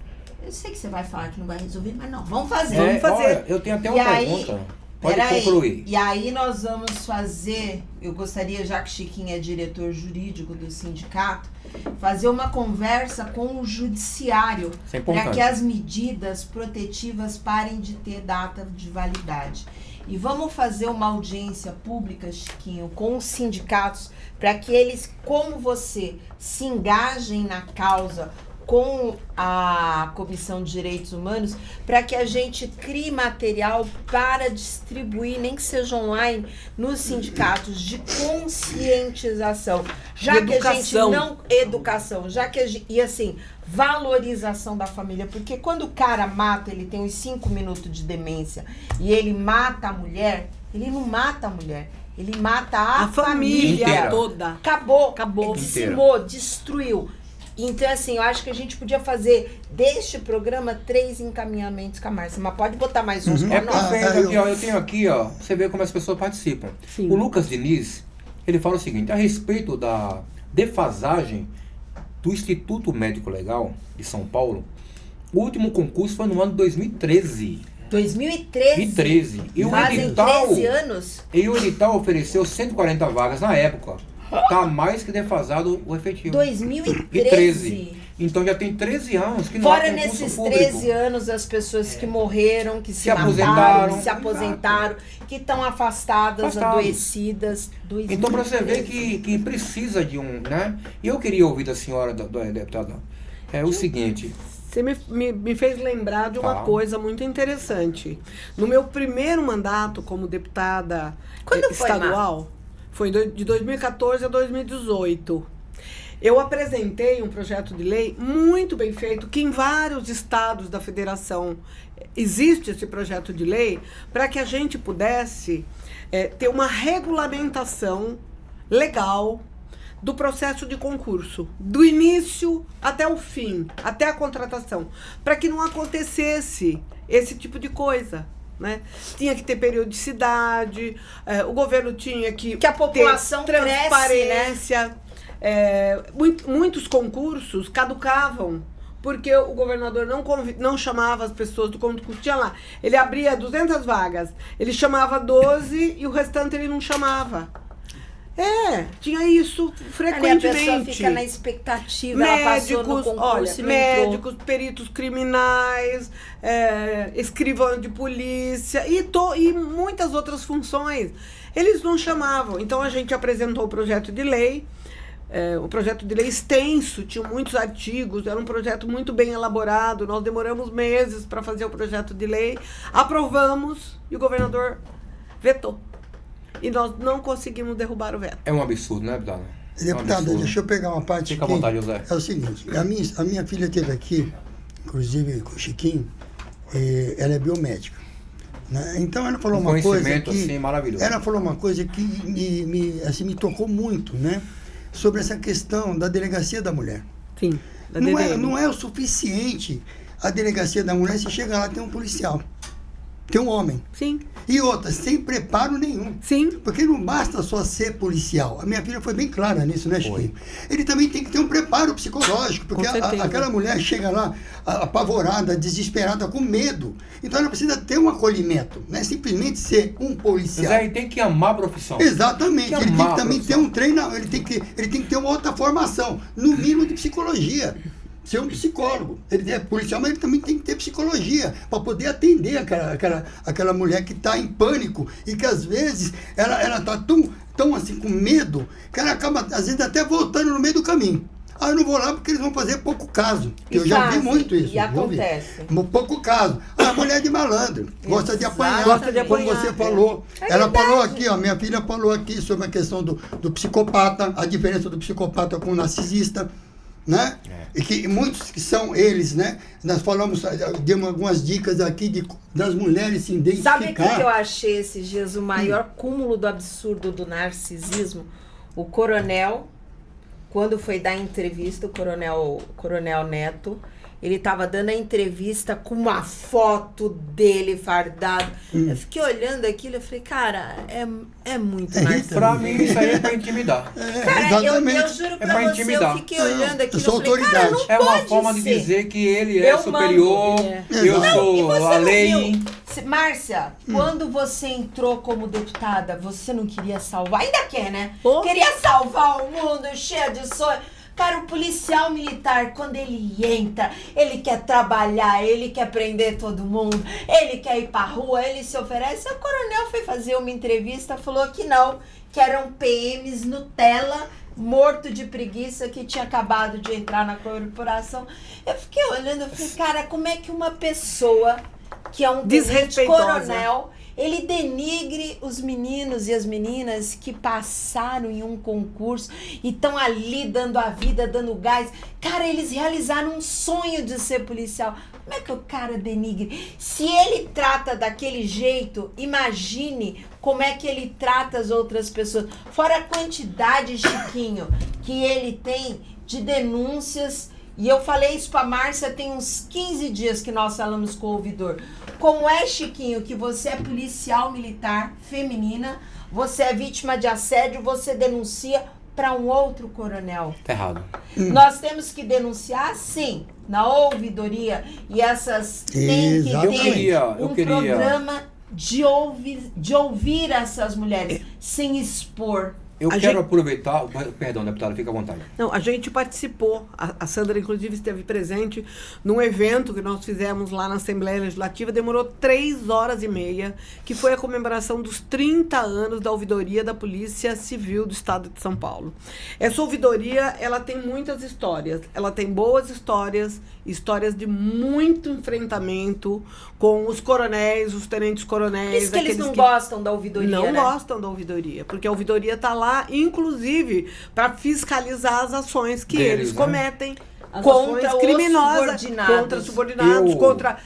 Eu sei que você vai falar que não vai resolver, mas não, vamos fazer. Vamos fazer. Olha, eu tenho até uma pergunta. Pode concluir. E aí nós vamos fazer, eu gostaria, já que Chiquinho é diretor jurídico do sindicato, fazer uma conversa com o judiciário Isso é para importante. que as medidas protetivas parem de ter data de validade. E vamos fazer uma audiência pública, Chiquinho, com os sindicatos, para que eles, como você, se engajem na causa com a Comissão de Direitos Humanos, para que a gente crie material para distribuir, nem que seja online, nos sindicatos, de conscientização. Já De que a gente educação. não... Educação. Já que a gente... E assim, valorização da família. Porque quando o cara mata, ele tem uns 5 minutos de demência, e ele mata a mulher, ele não mata a mulher. Ele mata a família família Inteira. toda. Acabou. Acabou. Dizimou, destruiu. Então, assim, eu acho que a gente podia fazer deste programa 3 encaminhamentos com a Márcia. Mas pode botar mais uns É pra nós. perfeito aqui, ó. Eu tenho aqui, ó. Pra você ver como as pessoas participam. Sim. O Lucas Diniz, ele fala o seguinte: a respeito da defasagem do Instituto Médico Legal de São Paulo, o último concurso foi no ano de 2013. 2013. E o Fazem edital, 13 anos. e o edital ofereceu 140 vagas na época. Tá mais que defasado o efetivo. 2013. Então já tem 13 anos que não há Fora concurso nesses público. 13 anos, as pessoas que morreram, que se aposentaram. mataram, que se aposentaram, que estão afastadas, adoecidas. Então, para você ver que precisa de um, né? E eu queria ouvir da senhora, deputada, o seguinte. Você me fez lembrar de uma Tá. coisa muito interessante. No meu primeiro mandato como deputada Quando foi, estadual, foi de 2014 a 2018. Eu apresentei um projeto de lei muito bem feito, que em vários estados da federação existe esse projeto de lei, para que a gente pudesse ter uma regulamentação legal do processo de concurso, do início até o fim, até a contratação, para que não acontecesse esse tipo de coisa. Né? Tinha que ter periodicidade, o governo tinha que a população ter cresce, transparência. Muitos concursos caducavam, porque o governador não chamava as pessoas do concurso. Tinha lá, ele abria 200 vagas, ele chamava 12 e o restante ele não chamava. Tinha isso frequentemente. A pessoa fica na expectativa, ela passou no concurso olha, e não médicos, entrou. peritos criminais, escrivão de polícia e muitas outras funções. Eles não chamavam. Então a gente apresentou o projeto de lei, um projeto de lei extenso, tinha muitos artigos, era um projeto muito bem elaborado, nós demoramos meses para fazer o projeto de lei, aprovamos e o governador vetou. E nós não conseguimos derrubar o veto. É um absurdo, né, deputada? Deputada, deixa eu pegar uma parte Fica à aqui. vontade, José. É o seguinte, a minha filha esteve aqui, inclusive com o Chiquinho, ela é biomédica. Né? Então ela falou uma coisa que... assim, maravilhoso. Ela falou uma coisa que me tocou muito, né? Sobre essa questão da delegacia da mulher. Sim, da Não DDM. é o suficiente a delegacia da mulher se chegar lá tem um policial, tem um homem. Sim, E outra, sem preparo nenhum. sim. Porque não basta só ser policial. A minha filha foi bem clara nisso, né, Chiquinho? Foi. Ele também tem que ter um preparo psicológico, porque Com certeza. aquela mulher chega lá apavorada, desesperada, com medo. Então ela precisa ter um acolhimento, não é simplesmente ser um policial. José, ele tem que amar a profissão. Exatamente. Tem que Ele tem amar que a também ter profissão. um treinamento, ele tem que ter uma outra formação, no mínimo de psicologia. Ser um psicólogo. Ele é policial, mas ele também tem que ter psicologia para poder atender aquela mulher que está em pânico e que às vezes ela está tão assim com medo que ela acaba às vezes até voltando no meio do caminho. Ah, eu não vou lá porque eles vão fazer pouco caso. E Eu já vi fazem, muito isso. e acontece. Pouco caso. Ah, mulher de malandro. Gosta de apanhar. Gosta de Como apanhar, você falou. É Ela verdade. falou aqui, ó, minha filha falou aqui sobre a questão do psicopata, a diferença do psicopata com o narcisista. Né? E que muitos que são eles, né? Nós falamos, demos algumas dicas aqui das mulheres se identificar. Sabe o que eu achei esses dias o maior cúmulo do absurdo do narcisismo? O coronel, quando foi dar entrevista, o coronel Neto, ele estava dando a entrevista com uma foto dele fardado. Eu fiquei olhando aquilo e falei, cara, é muito narcisismo. Pra mim, isso aí é pra intimidar. Cara, eu juro pra pra você, intimidar. eu fiquei olhando aquilo eu sou e falei, cara, autoridade. não É uma pode forma ser. de dizer que ele é Eu superior, mando, é. eu Não, E sou você a não lei. viu? Márcia, quando você entrou como deputada, você não queria salvar? Ainda quer, né? Oh. Queria salvar o mundo cheio de sonhos. Cara, o policial militar, quando ele entra, ele quer trabalhar, ele quer prender todo mundo, ele quer ir pra rua, ele se oferece. O coronel foi fazer uma entrevista, falou que não, que eram PMs Nutella, morto de preguiça, que tinha acabado de entrar na corporação. Eu fiquei olhando, eu falei, cara, como é que uma pessoa que é um tenente Desrespeitosa. coronel, ele denigre os meninos e as meninas que passaram em um concurso e estão ali dando a vida, dando gás. Cara, eles realizaram um sonho de ser policial. Como é que o cara denigre? Se ele trata daquele jeito, imagine como é que ele trata as outras pessoas. Fora a quantidade, Chiquinho, que ele tem de denúncias. E eu falei isso pra Márcia tem uns 15 dias que nós falamos com o ouvidor. Como é, Chiquinho, que você é policial militar feminina, você é vítima de assédio, você denuncia para um outro coronel. Tá errado. Nós temos que denunciar, sim, na ouvidoria. E essas tem que Exatamente. ter Eu um queria- programa de ouvir essas mulheres, sem expor. Eu A quero gente- aproveitar. Perdão, deputada, fica à vontade. Não, a gente participou, a Sandra inclusive esteve presente num evento que nós fizemos lá na Assembleia Legislativa, demorou 3h30, que foi a comemoração dos 30 anos da ouvidoria da Polícia Civil do Estado de São Paulo. Essa ouvidoria, ela tem muitas histórias, ela tem boas histórias, histórias de muito enfrentamento com os coronéis, os tenentes coronéis. Por isso que eles aqueles não que gostam da ouvidoria, não né? gostam da ouvidoria, porque a ouvidoria está lá, inclusive, para fiscalizar as ações que Deles, eles né? cometem As contra ações os criminosos, subordinados. contra subordinados, Eu- contra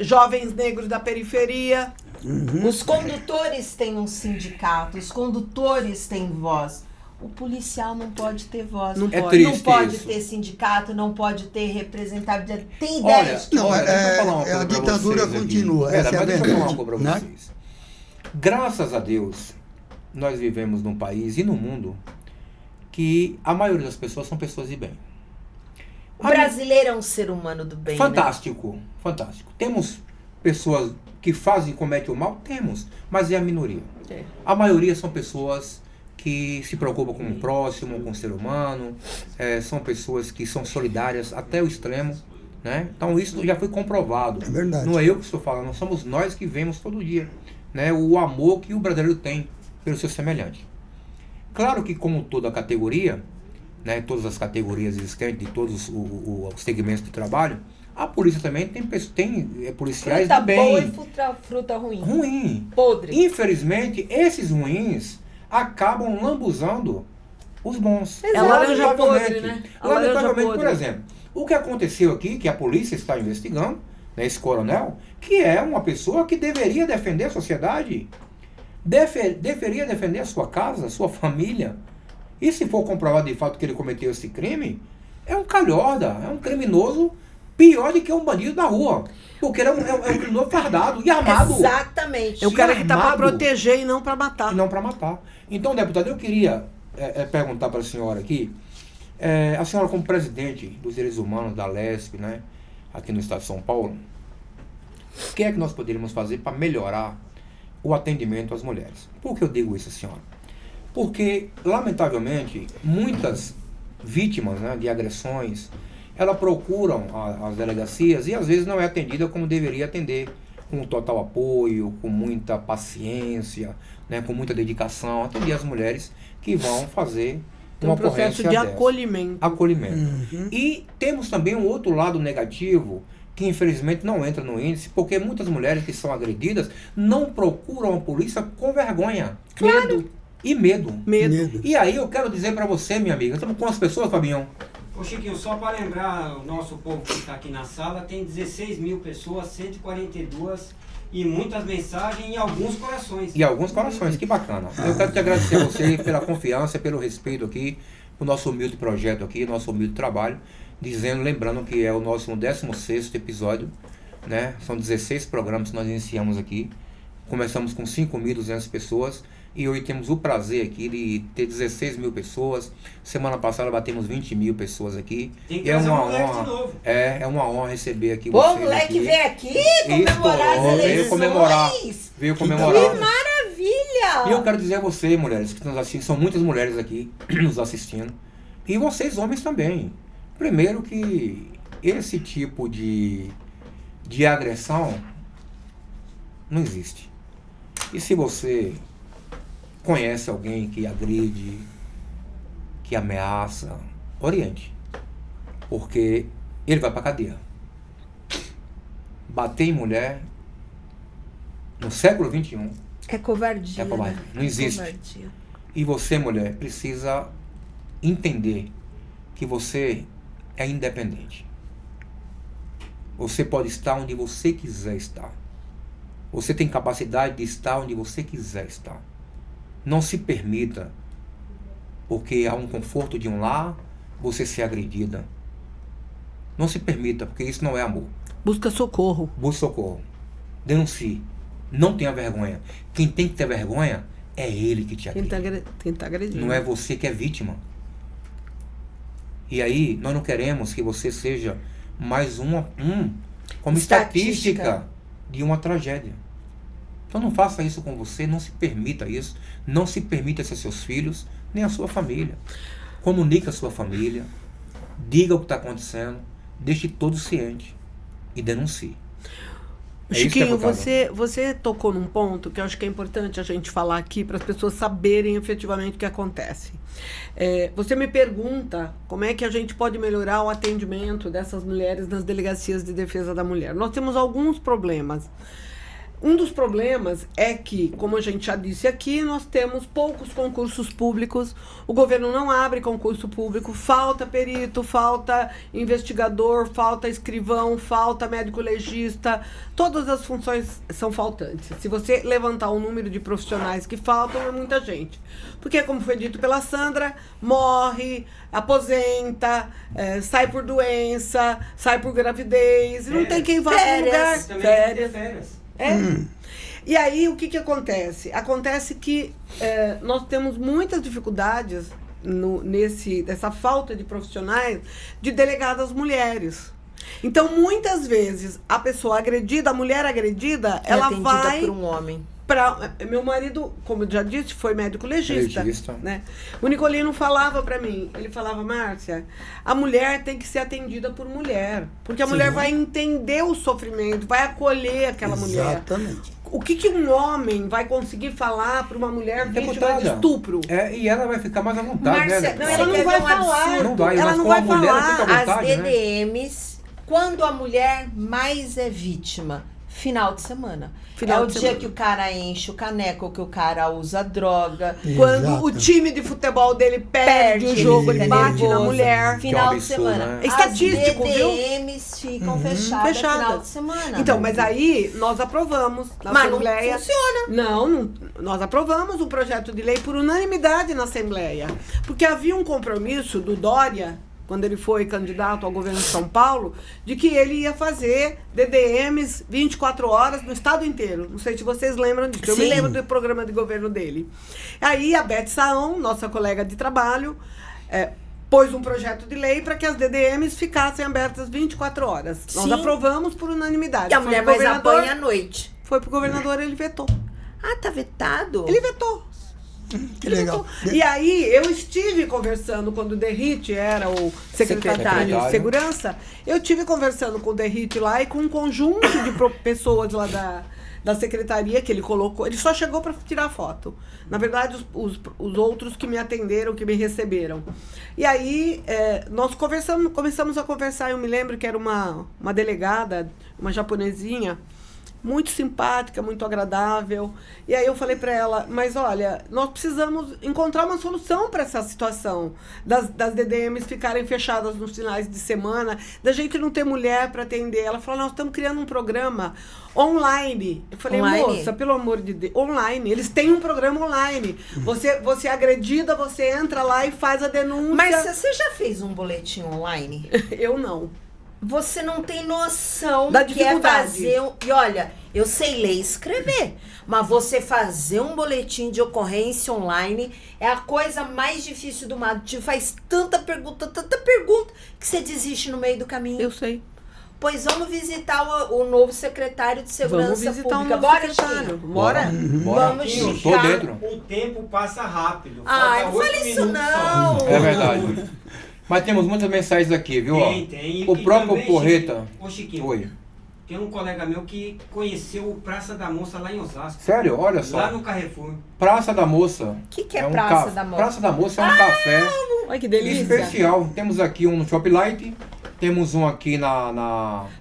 jovens negros da periferia. Os condutores têm um sindicato, os condutores têm voz. O policial não pode ter voz. Não É pode. triste Não pode isso. ter sindicato, não pode ter representatividade. Tem Olha, ideias. Não, olha, deixa eu falar uma a coisa pra ditadura vocês aqui. continua, Pera, essa é a mas deixa eu falar uma verdade, coisa pra né? vocês. Graças a Deus, nós vivemos num país e no mundo que a maioria das pessoas são pessoas de bem. O brasileiro é um ser humano do bem, né? Fantástico, fantástico. Temos pessoas que fazem e cometem o mal? Temos, mas é a minoria. É. A maioria são pessoas que se preocupam com o próximo, com o ser humano, são pessoas que são solidárias até o extremo, né? Então isso já foi comprovado. É verdade. Não é eu que estou falando, somos nós que vemos todo dia, né? O amor que o brasileiro tem pelo seu semelhante. Claro que, como toda categoria, né, todas as categorias existentes, de todos os segmentos de trabalho, a polícia também tem policiais Fruta de bem. boa e fruta ruim. Ruim. Podre. Infelizmente, esses ruins acabam lambuzando os bons. É laranja podre, né? A laranja Lamentavelmente, por podre. exemplo, o que aconteceu aqui, que a polícia está investigando, né, esse coronel, que é uma pessoa que deveria defender a sociedade, deveria defender a sua casa, a sua família. E se for comprovado de fato que ele cometeu esse crime, é um calhorda, é um criminoso pior do que um bandido da rua. Porque ele é um criminoso fardado e armado. Exatamente. É o cara que tá para armado. proteger e não para matar. E não para matar. Então, deputado, eu queria perguntar para a senhora aqui, a senhora como presidente dos direitos humanos da LESP, né, aqui no estado de São Paulo, o que é que nós poderíamos fazer para melhorar o atendimento às mulheres? Por que eu digo isso, senhora? Porque, lamentavelmente, muitas vítimas, né, de agressões, elas procuram as delegacias e às vezes não é atendida como deveria atender, com total apoio, com muita paciência, né, com muita dedicação, atender as mulheres que vão fazer Tem um uma processo ocorrência de dessa. acolhimento. Acolhimento. E temos também um outro lado negativo, que infelizmente não entra no índice, porque muitas mulheres que são agredidas não procuram a polícia com vergonha, medo e medo. Medo. E aí eu quero dizer para você, minha amiga, estamos com as pessoas, Fabião? Ô Chiquinho, só para lembrar, o nosso povo que está aqui na sala tem 16 mil pessoas, 142 e muitas mensagens e alguns corações. E alguns corações, que bacana. Eu quero te agradecer a você pela confiança, pelo respeito aqui, o nosso humilde projeto aqui, nosso humilde trabalho, lembrando que é o nosso 16º episódio, né? São 16 programas que nós iniciamos aqui. Começamos com 5.200 pessoas e hoje temos o prazer aqui de ter 16 mil pessoas. Semana passada batemos 20 mil pessoas aqui. Tem que E é trazer uma um moleque de honra. novo. É uma honra receber aqui Pô, vocês moleque aqui. veio aqui comemorar as Veio eleições. comemorar. Veio Que comemorar. maravilha! E eu quero dizer a você, mulheres, que nos assistem, são muitas mulheres aqui nos assistindo, e vocês, homens, também. Primeiro que esse tipo de agressão não existe. E se você conhece alguém que agride, que ameaça, oriente. Porque ele vai pra cadeia. Bater em mulher no século XXI É covardia. é covardia. Né? Não existe. Covardia. E você, mulher, precisa entender que você é independente. Você pode estar onde você quiser estar. Você tem capacidade de estar onde você quiser estar. Não se permita, porque há um conforto de um lar, você ser agredida. Não se permita, porque isso não é amor. Busca socorro. Busque socorro. Denuncie. Não tenha vergonha. Quem tem que ter vergonha é ele que te agride. Quem tá agredindo. Não é você que é vítima. E aí, nós não queremos que você seja mais como estatística de uma tragédia. Então não faça isso com você, não se permita isso. Não se permita ser seus filhos, nem a sua família. Comunique a sua família, diga o que está acontecendo, deixe todos cientes e denuncie. Chiquinho, você tocou num ponto que eu acho que é importante a gente falar aqui para as pessoas saberem efetivamente o que acontece. Você me pergunta como é que a gente pode melhorar o atendimento dessas mulheres nas delegacias de defesa da mulher. Nós temos alguns problemas. Um dos problemas é que, como a gente já disse aqui, nós temos poucos concursos públicos, o governo não abre concurso público, falta perito, falta investigador, falta escrivão, falta médico legista, todas as funções são faltantes. Se você levantar o número de profissionais que faltam, é muita gente. Porque, como foi dito pela Sandra, morre, aposenta, sai por doença, sai por gravidez, e não tem quem vá para o lugar. Também tem que ter férias. E aí, o que acontece? Acontece que nós temos muitas dificuldades nessa falta de profissionais de delegadas mulheres. Então, muitas vezes, a pessoa agredida, a mulher agredida, ela vai por um homem. Meu marido, como eu já disse, foi médico legista. Né? O Nicolino falava pra mim, ele falava, Márcia, a mulher tem que ser atendida por mulher. Porque a mulher vai entender o sofrimento, vai acolher aquela mulher. Exatamente. O que um homem vai conseguir falar para uma mulher vítima Deputada, de estupro? E ela vai ficar mais à vontade, Márcia, né? não, ela não vai falar. Não vai, ela mas não como vai a mulher ela falar. fica à As vontade, né? DDMs, quando a mulher mais é vítima? Final de semana. Final é o de dia semana. que o cara enche o caneco, que o cara usa droga. Quando Exato. o time de futebol dele perde o jogo, ele fica bate na nervoso. mulher. Final Que de absurdo, semana. né? É estatístico, As viu? DDMs ficam fechadas final de semana. Então, mas aí nós aprovamos na Mas não Assembleia. funciona. Não, nós aprovamos um projeto de lei por unanimidade na Assembleia. Porque havia um compromisso do Dória, quando ele foi candidato ao governo de São Paulo, de que ele ia fazer DDMs 24 horas no estado inteiro. Não sei se vocês lembram disso. Eu me Sim. lembro do programa de governo dele. Aí a Beth Saão, nossa colega de trabalho, pôs um projeto de lei para que as DDMs ficassem abertas 24 horas. Nós Sim. aprovamos por unanimidade. E a Foi mulher pro mais governador- apanha à noite. Foi pro governador, ele vetou. Ah, tá vetado? Ele vetou. Que Ele legal. vetou. E aí, eu estive conversando quando o Derrite era o secretário Secretário. de segurança. Eu estive conversando com o Derrite lá e com um conjunto de pessoas lá da secretaria que ele colocou. Ele só chegou para tirar foto. Na verdade, os outros que me atenderam, que me receberam. E aí, nós começamos a conversar. Eu me lembro que era uma delegada, uma japonesinha, muito simpática, muito agradável. E aí eu falei para ela, mas olha, nós precisamos encontrar uma solução para essa situação das DDMs ficarem fechadas nos finais de semana, da gente não ter mulher para atender. Ela falou, nós estamos criando um programa online. Eu falei, Online? moça, pelo amor de Deus, online. Eles têm um programa online. Você é agredida, você entra lá e faz a denúncia. Mas você já fez um boletim online? Eu não. Você não tem noção Da do que é dificuldade. fazer. E olha, eu sei ler e escrever, mas você fazer um boletim de ocorrência online é a coisa mais difícil do mundo. Te faz tanta pergunta, que você desiste no meio do caminho. Eu sei. Pois vamos visitar o novo secretário de Segurança Vamos visitar Pública. um Bora, secretário. Chiquinho? Bora. Bora. Vamos Eu tô ficar- dentro. O tempo passa rápido. Ai, Falta não fale 8 isso minutos não. só. É verdade. Mas temos muitas mensagens aqui, viu? ó? Tem. O E próprio também, Porreta. Chiquinho, ô Chiquinho, Oi. tem um colega meu que conheceu o Praça da Moça lá em Osasco. Sério? Olha Lá só. no Carrefour. Praça da Moça. O que é um Praça da Moça? Praça da Moça é um café Olha que delícia. especial. Temos aqui um no Shop Light. Temos um aqui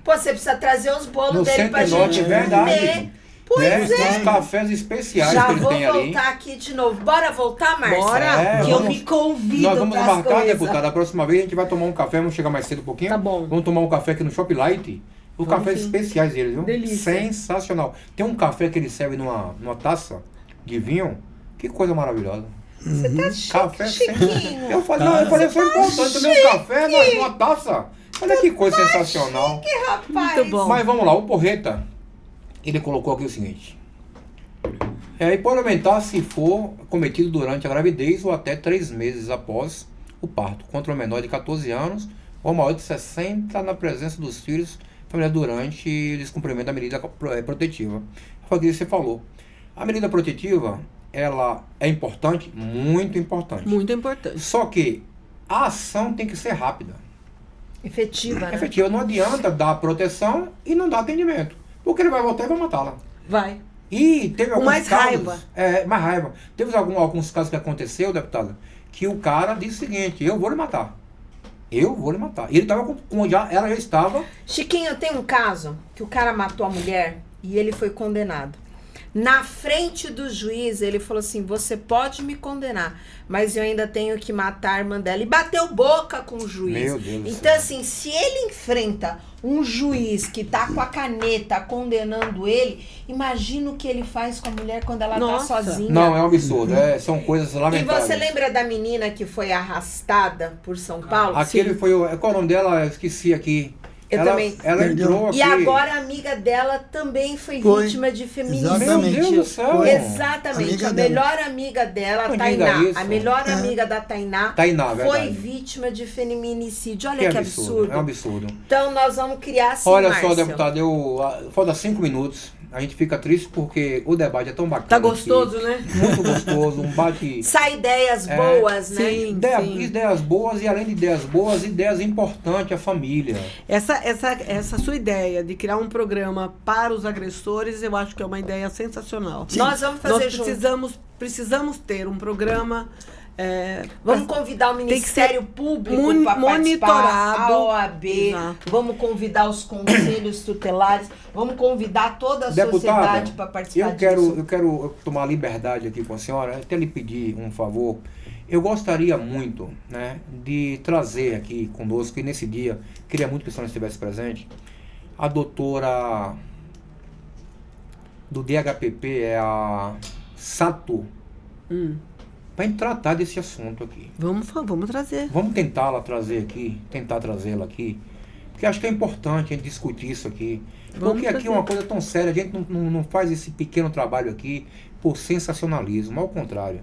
Pô, você precisa trazer os bolos no dele pra Centro Norte, gente verdade. comer. Pois né? é. Os cafés especiais Já que ele vou tem ali. voltar aqui de novo. Bora voltar, Márcia? Bora. Que eu vamos- me convido Nós vamos pras marcar, coisas. deputada, a próxima vez a gente vai tomar um café, vamos chegar mais cedo um pouquinho. Tá bom. Vamos tomar um café aqui no Shop Light. Os Vamos cafés sim. especiais deles, viu? Delícia. Sensacional. Tem um café que ele serve numa taça de vinho. Que coisa maravilhosa. Você tá chique, Café chiquinho. Eu falei, não, eu falei, foi importante também um café numa taça. Olha que coisa sensacional. Rapaz. Muito bom. Mas vamos lá, o Porreta, ele colocou aqui o seguinte. E pode aumentar se for cometido durante a gravidez ou até 3 meses após o parto, contra o menor de 14 anos ou maior de 60 na presença dos filhos familiares durante o descumprimento da medida protetiva. Foi o que você falou. A medida protetiva, ela é importante? Muito importante. Muito importante. Só que a ação tem que ser rápida. Efetiva, né? Efetiva, não adianta dar proteção e não dar atendimento. Porque ele vai voltar e vai matá-la. Vai. E teve alguns mais casos, raiva. Mais raiva. Teve alguns casos que aconteceu, deputada, que o cara disse o seguinte, eu vou lhe matar. Eu vou lhe matar. E ele estava ela já estava... Chiquinho, tem um caso que o cara matou a mulher e ele foi condenado. Na frente do juiz, ele falou assim, você pode me condenar, mas eu ainda tenho que matar a irmã dela. E bateu boca com o juiz. Meu Deus do Então, céu. assim, se ele enfrenta um juiz que tá com a caneta condenando ele, imagina o que ele faz com a mulher quando ela Nossa. tá sozinha. Não, é um absurdo. São coisas E lamentáveis. você lembra da menina que foi arrastada por São Paulo? Aquele foi o... Qual é o nome dela? Eu esqueci aqui. Eu ela, também. Ela Perdeu. entrou aqui... E agora a amiga dela também foi Foi. vítima de feminicídio. Exatamente. Meu Deus do céu. Foi. Exatamente. Amiga A dela. melhor amiga dela, Não Tainá. diga isso. A melhor amiga da Tainá, Tainá, foi verdade. vítima de feminicídio. Olha Que que absurdo. absurdo. É um absurdo. Então nós vamos criar assim, Olha Márcia. só, deputado, falta 5 minutos. A gente fica triste porque o debate é tão bacana. Tá gostoso, aqui. né? Muito gostoso, um bate... Sai ideias boas, né? Sim, sim. Ideias boas e além de ideias boas, ideias importantes à família. Essa essa sua ideia de criar um programa para os agressores, eu acho que é uma ideia sensacional. Sim. Nós vamos fazer precisamos ter um programa. Vamos convidar o Ministério Público para monitorado, participar, a OAB, exato. Vamos convidar os conselhos tutelares, vamos convidar toda a sociedade para participar disso. Eu quero tomar a liberdade aqui com a senhora, até lhe pedir um favor. Eu gostaria muito, né, de trazer aqui conosco, e nesse dia, queria muito que a senhora estivesse presente, a doutora do DHPP, é a Sato, para a gente tratar desse assunto aqui. Vamos trazer. Vamos tentar trazê-la aqui, porque acho que é importante a gente discutir isso aqui. Porque aqui é uma coisa tão séria, a gente não faz esse pequeno trabalho aqui por sensacionalismo, ao contrário.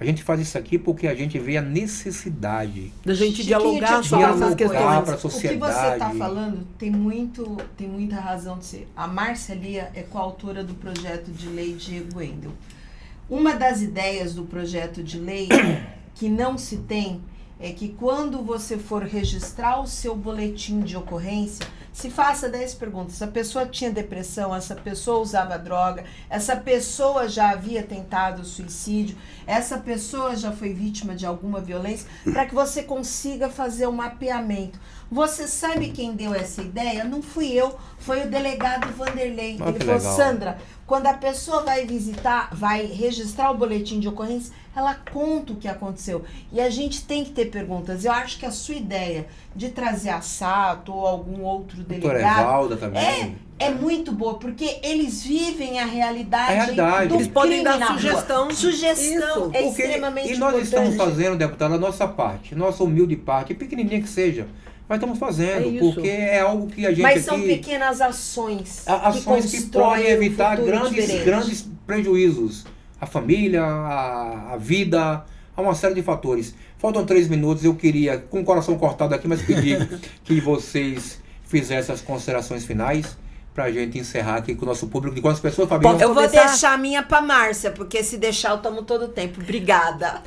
A gente faz isso aqui porque a gente vê a necessidade da gente dialogar sobre essas questões. Para a sociedade. O que você está falando tem muita razão de ser. A Márcia Lia é coautora do projeto de lei Diego Wendel. Uma das ideias do projeto de lei que não se tem é que quando você for registrar o seu boletim de ocorrência, se faça 10 perguntas. Essa pessoa tinha depressão, essa pessoa usava droga, essa pessoa já havia tentado suicídio, essa pessoa já foi vítima de alguma violência, para que você consiga fazer um mapeamento. Você sabe quem deu essa ideia? Não fui eu, foi o delegado Vanderlei. Ele falou, legal. Sandra, quando a pessoa vai registrar o boletim de ocorrência, ela conta o que aconteceu. E a gente tem que ter perguntas. Eu acho que a sua ideia de trazer a Sato ou algum outro delegado Evalda também. É muito boa, porque eles vivem a realidade do eles podem crime dar sugestão. Sugestão é extremamente importante. E nós estamos fazendo, deputada, a nossa parte, nossa humilde parte, pequenininha que seja, mas estamos fazendo, porque é algo que a gente Mas são pequenas ações que podem evitar grandes prejuízos. A família, a vida, a uma série de fatores. Faltam 3 minutos, eu queria, com o coração cortado aqui, mas pedir que vocês fizessem as considerações finais pra gente encerrar aqui com o nosso público. De quantas pessoas, Fabiana? Eu vou deixar a minha pra Márcia, porque se deixar eu tomo todo o tempo. Obrigada.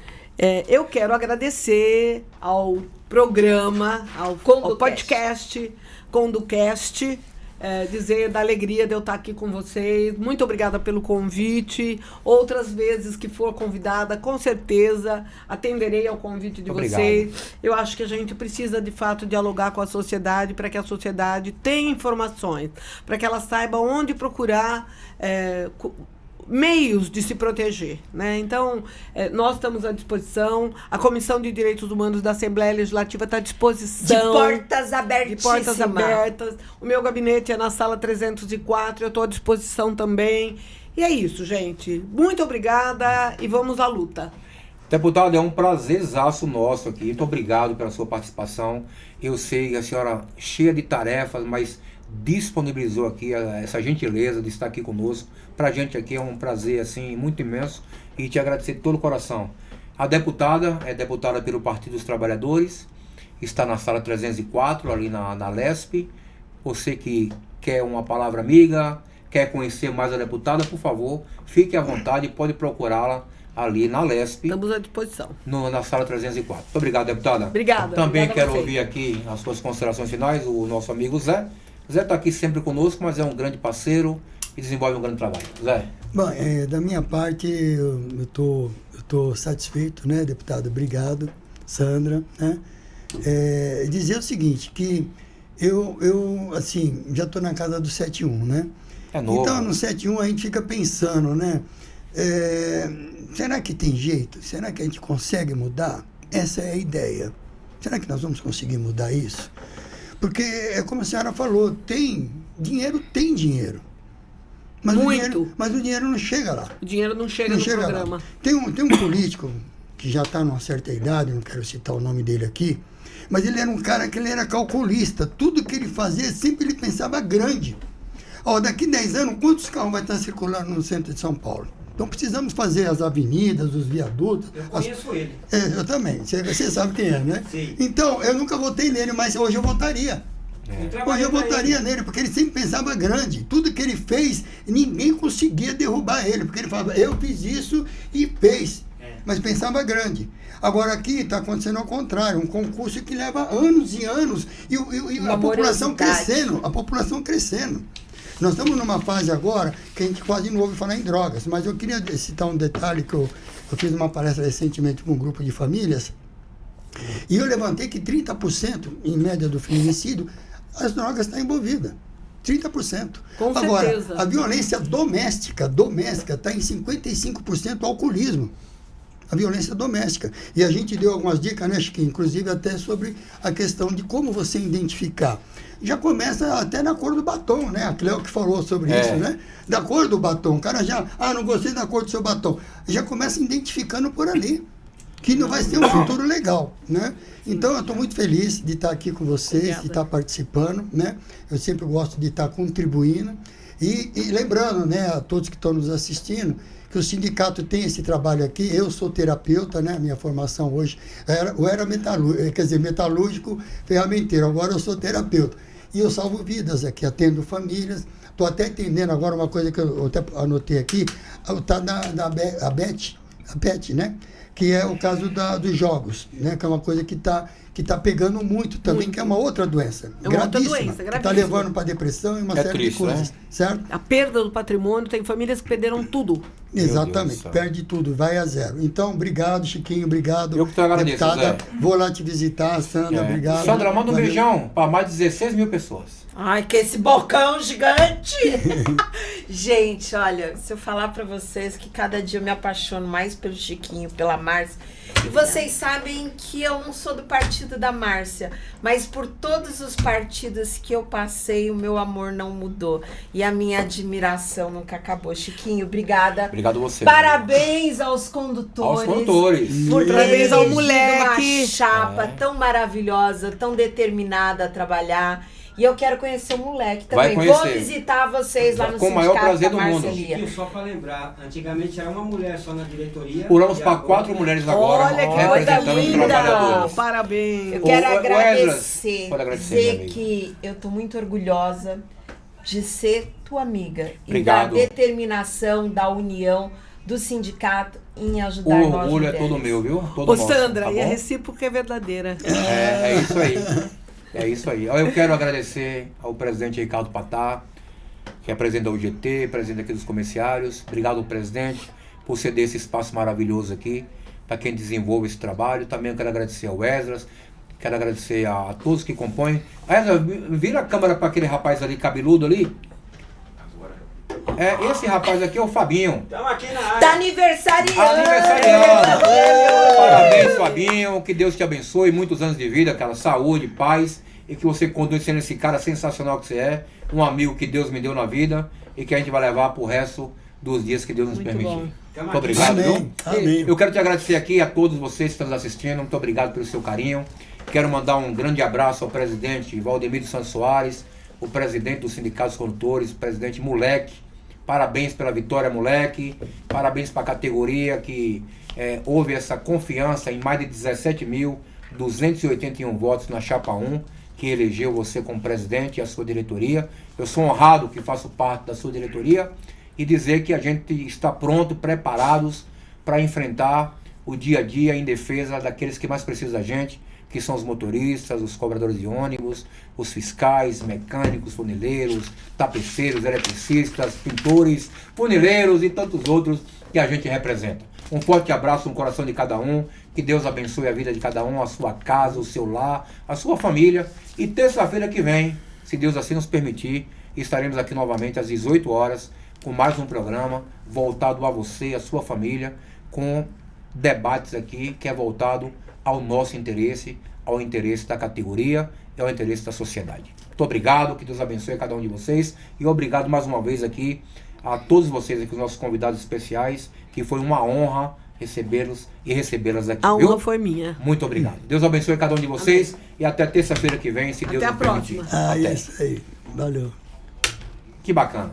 Eu quero agradecer ao programa, ao podcast Conducast, dizer da alegria de eu estar aqui com vocês. Muito obrigada pelo convite. Outras vezes que for convidada, com certeza atenderei ao convite de vocês. Eu acho que a gente precisa, de fato, dialogar com a sociedade para que a sociedade tenha informações, para que ela saiba onde procurar meios de se proteger, né? Então, nós estamos à disposição, a Comissão de Direitos Humanos da Assembleia Legislativa está à disposição. De portas abertíssimas. De portas abertas. O meu gabinete é na sala 304, eu estou à disposição também. E é isso, gente. Muito obrigada e vamos à luta. Deputado, é um prazerzaço nosso aqui. Muito obrigado pela sua participação. Eu sei que a senhora cheia de tarefas, mas disponibilizou aqui essa gentileza de estar aqui conosco. Pra gente aqui é um prazer assim muito imenso e te agradecer de todo o coração. A deputada é deputada pelo Partido dos Trabalhadores, está na sala 304, ali na LESP. Você que quer uma palavra amiga, quer conhecer mais a deputada, por favor, fique à vontade e pode procurá-la ali na LESP. Estamos à disposição. Na sala 304. Muito obrigado, deputada. Obrigada. Também quero ouvir aqui as suas considerações finais, o nosso amigo Zé. Zé está aqui sempre conosco, mas é um grande parceiro e desenvolve um grande trabalho. Zé. Bom, da minha parte, eu tô satisfeito, né, deputado? Obrigado, Sandra. Né? Dizer o seguinte, que eu assim, já estou na casa do 7-1, né? É novo. Então, no 7-1 a gente fica pensando, né? Será que tem jeito? Será que a gente consegue mudar? Essa é a ideia. Será que nós vamos conseguir mudar isso? Porque, como a senhora falou, tem dinheiro. Mas muito. Mas o dinheiro não chega lá. O dinheiro não chega no programa. Lá. Tem um político que já está numa certa idade, não quero citar o nome dele aqui, mas ele era um cara que ele era calculista. Tudo que ele fazia, sempre ele pensava grande. Daqui 10 anos, quantos carros vai estar circulando no centro de São Paulo? Então precisamos fazer as avenidas, os viadutos. Eu conheço ele. Eu também. Você sabe quem é, né? Sim. Então, eu nunca votei nele, mas hoje eu votaria. Hoje eu votaria nele, porque ele sempre pensava grande. Tudo que ele fez, ninguém conseguia derrubar ele, porque ele falava, eu fiz isso e fez. mas pensava grande. Agora aqui está acontecendo ao contrário, um concurso que leva anos e anos, e a população crescendo, Nós estamos numa fase agora que a gente quase não ouve falar em drogas, mas eu queria citar um detalhe que eu fiz uma palestra recentemente com um grupo de famílias, e eu levantei que 30%, em média, do feminicídio, as drogas estão envolvidas. 30%. Com Agora, certeza. a violência doméstica está em 55% alcoolismo. A violência doméstica. E a gente deu algumas dicas, né, Chiquinho? Inclusive até sobre a questão de como você identificar. Já começa até na cor do batom, né? A Cleo que falou sobre isso, né? Da cor do batom. O cara já, não gostei da cor do seu batom. Já começa identificando por ali. Que não vai ser um futuro legal, né? Então, eu estou muito feliz de estar aqui com vocês, Obrigada. de estar participando, né? Eu sempre gosto de estar contribuindo. E lembrando, né, a todos que estão nos assistindo, que o sindicato tem esse trabalho aqui. Eu sou terapeuta, né? Minha formação hoje, eu era metalúrgico, ferramenteiro. Agora eu sou terapeuta. E eu salvo vidas aqui, atendo famílias. Estou até entendendo agora uma coisa que eu até anotei aqui, tá a Beth, né? Que é o caso dos jogos, né? Que é uma coisa que tá pegando muito também, que é uma outra doença. É uma outra gravíssima, doença, que está gravíssima. levando para depressão e uma série triste, de coisas, né? certo? A perda do patrimônio, tem famílias que perderam tudo. Deus do Exatamente, céu. perde tudo, vai a zero. Então, obrigado, Chiquinho, obrigado. Eu que te agradeço, deputada. Zé. Vou lá te visitar, Sandra, obrigado. Sandra, manda um Valeu. beijão para mais de 16 mil pessoas. Ai, que esse bocão gigante! Gente, olha, se eu falar pra vocês que cada dia eu me apaixono mais pelo Chiquinho, pela Márcia. E vocês sabem que eu não sou do partido da Márcia, mas por todos os partidos que eu passei, o meu amor não mudou. E a minha admiração nunca acabou. Chiquinho, obrigada. Obrigado a você. Parabéns aos condutores. Aos condutores. Por Parabéns ao terem moleque. elegido uma chapa tão maravilhosa, tão determinada a trabalhar. E eu quero conhecer o moleque Vai também. Vou conhecer. visitar vocês lá no Com o maior sindicato prazer da do mundo. Márcia Lia. Chiquinho, só para lembrar, antigamente era uma mulher só na diretoria. Pulamos e para agora 4 mulheres agora, Olha que coisa representando os linda. trabalhadores. Parabéns. Eu quero O agradecer, pode agradecer, minha dizer amiga. que eu tô muito orgulhosa de ser tua amiga. Obrigado. E da determinação, da união do sindicato em ajudar O nós orgulho é mulheres. todo meu, viu? Todo Ô, nosso, Sandra, tá e a bom? recíproca é verdadeira. É isso aí. É isso aí. Eu quero agradecer ao presidente Ricardo Patá, que é presidente da UGT, presidente aqui dos comerciários. Obrigado, presidente, por ceder esse espaço maravilhoso aqui, para quem desenvolve esse trabalho. Também eu quero agradecer ao Esdras, quero agradecer a todos que compõem. Esdras, vira a câmera para aquele rapaz ali, cabeludo ali. Esse rapaz aqui é o Fabinho. Estamos aqui na área. Tá aniversariando! Aniversariando! Parabéns, Fabinho. Que Deus te abençoe. Muitos anos de vida, aquela saúde, paz. E que você continue sendo esse cara sensacional que você é. Um amigo que Deus me deu na vida. E que a gente vai levar pro resto dos dias que Deus nos Muito permitir. bom. Muito obrigado, viu? Amém, amém. Eu quero te agradecer aqui a todos vocês que estão nos assistindo. Muito obrigado pelo seu carinho. Quero mandar um grande abraço ao presidente Valdemiro Santos Soares, o presidente do Sindicato dos Condutores, o presidente Moleque. Parabéns pela vitória, moleque. Parabéns para a categoria que houve essa confiança em mais de 17.281 votos na Chapa 1, que elegeu você como presidente e a sua diretoria. Eu sou honrado que faço parte da sua diretoria e dizer que a gente está pronto, preparados para enfrentar o dia a dia em defesa daqueles que mais precisam da gente, que são os motoristas, os cobradores de ônibus, os fiscais, mecânicos, funileiros, tapeceiros, eletricistas, pintores, funileiros e tantos outros que a gente representa. Um forte abraço no coração de cada um, que Deus abençoe a vida de cada um, a sua casa, o seu lar, a sua família. E terça-feira que vem, se Deus assim nos permitir, estaremos aqui novamente às 18 horas com mais um programa voltado a você, a sua família, com debates aqui que é voltado ao nosso interesse, ao interesse da categoria e ao interesse da sociedade. Muito obrigado, que Deus abençoe a cada um de vocês e obrigado mais uma vez aqui a todos vocês aqui, os nossos convidados especiais, que foi uma honra recebê-los e recebê-las aqui. A viu? honra foi minha. Muito obrigado. Deus abençoe cada um de vocês e até terça-feira que vem, se Deus Até a nos permitir. próxima. Ah, Até. isso aí. Valeu. Que bacana.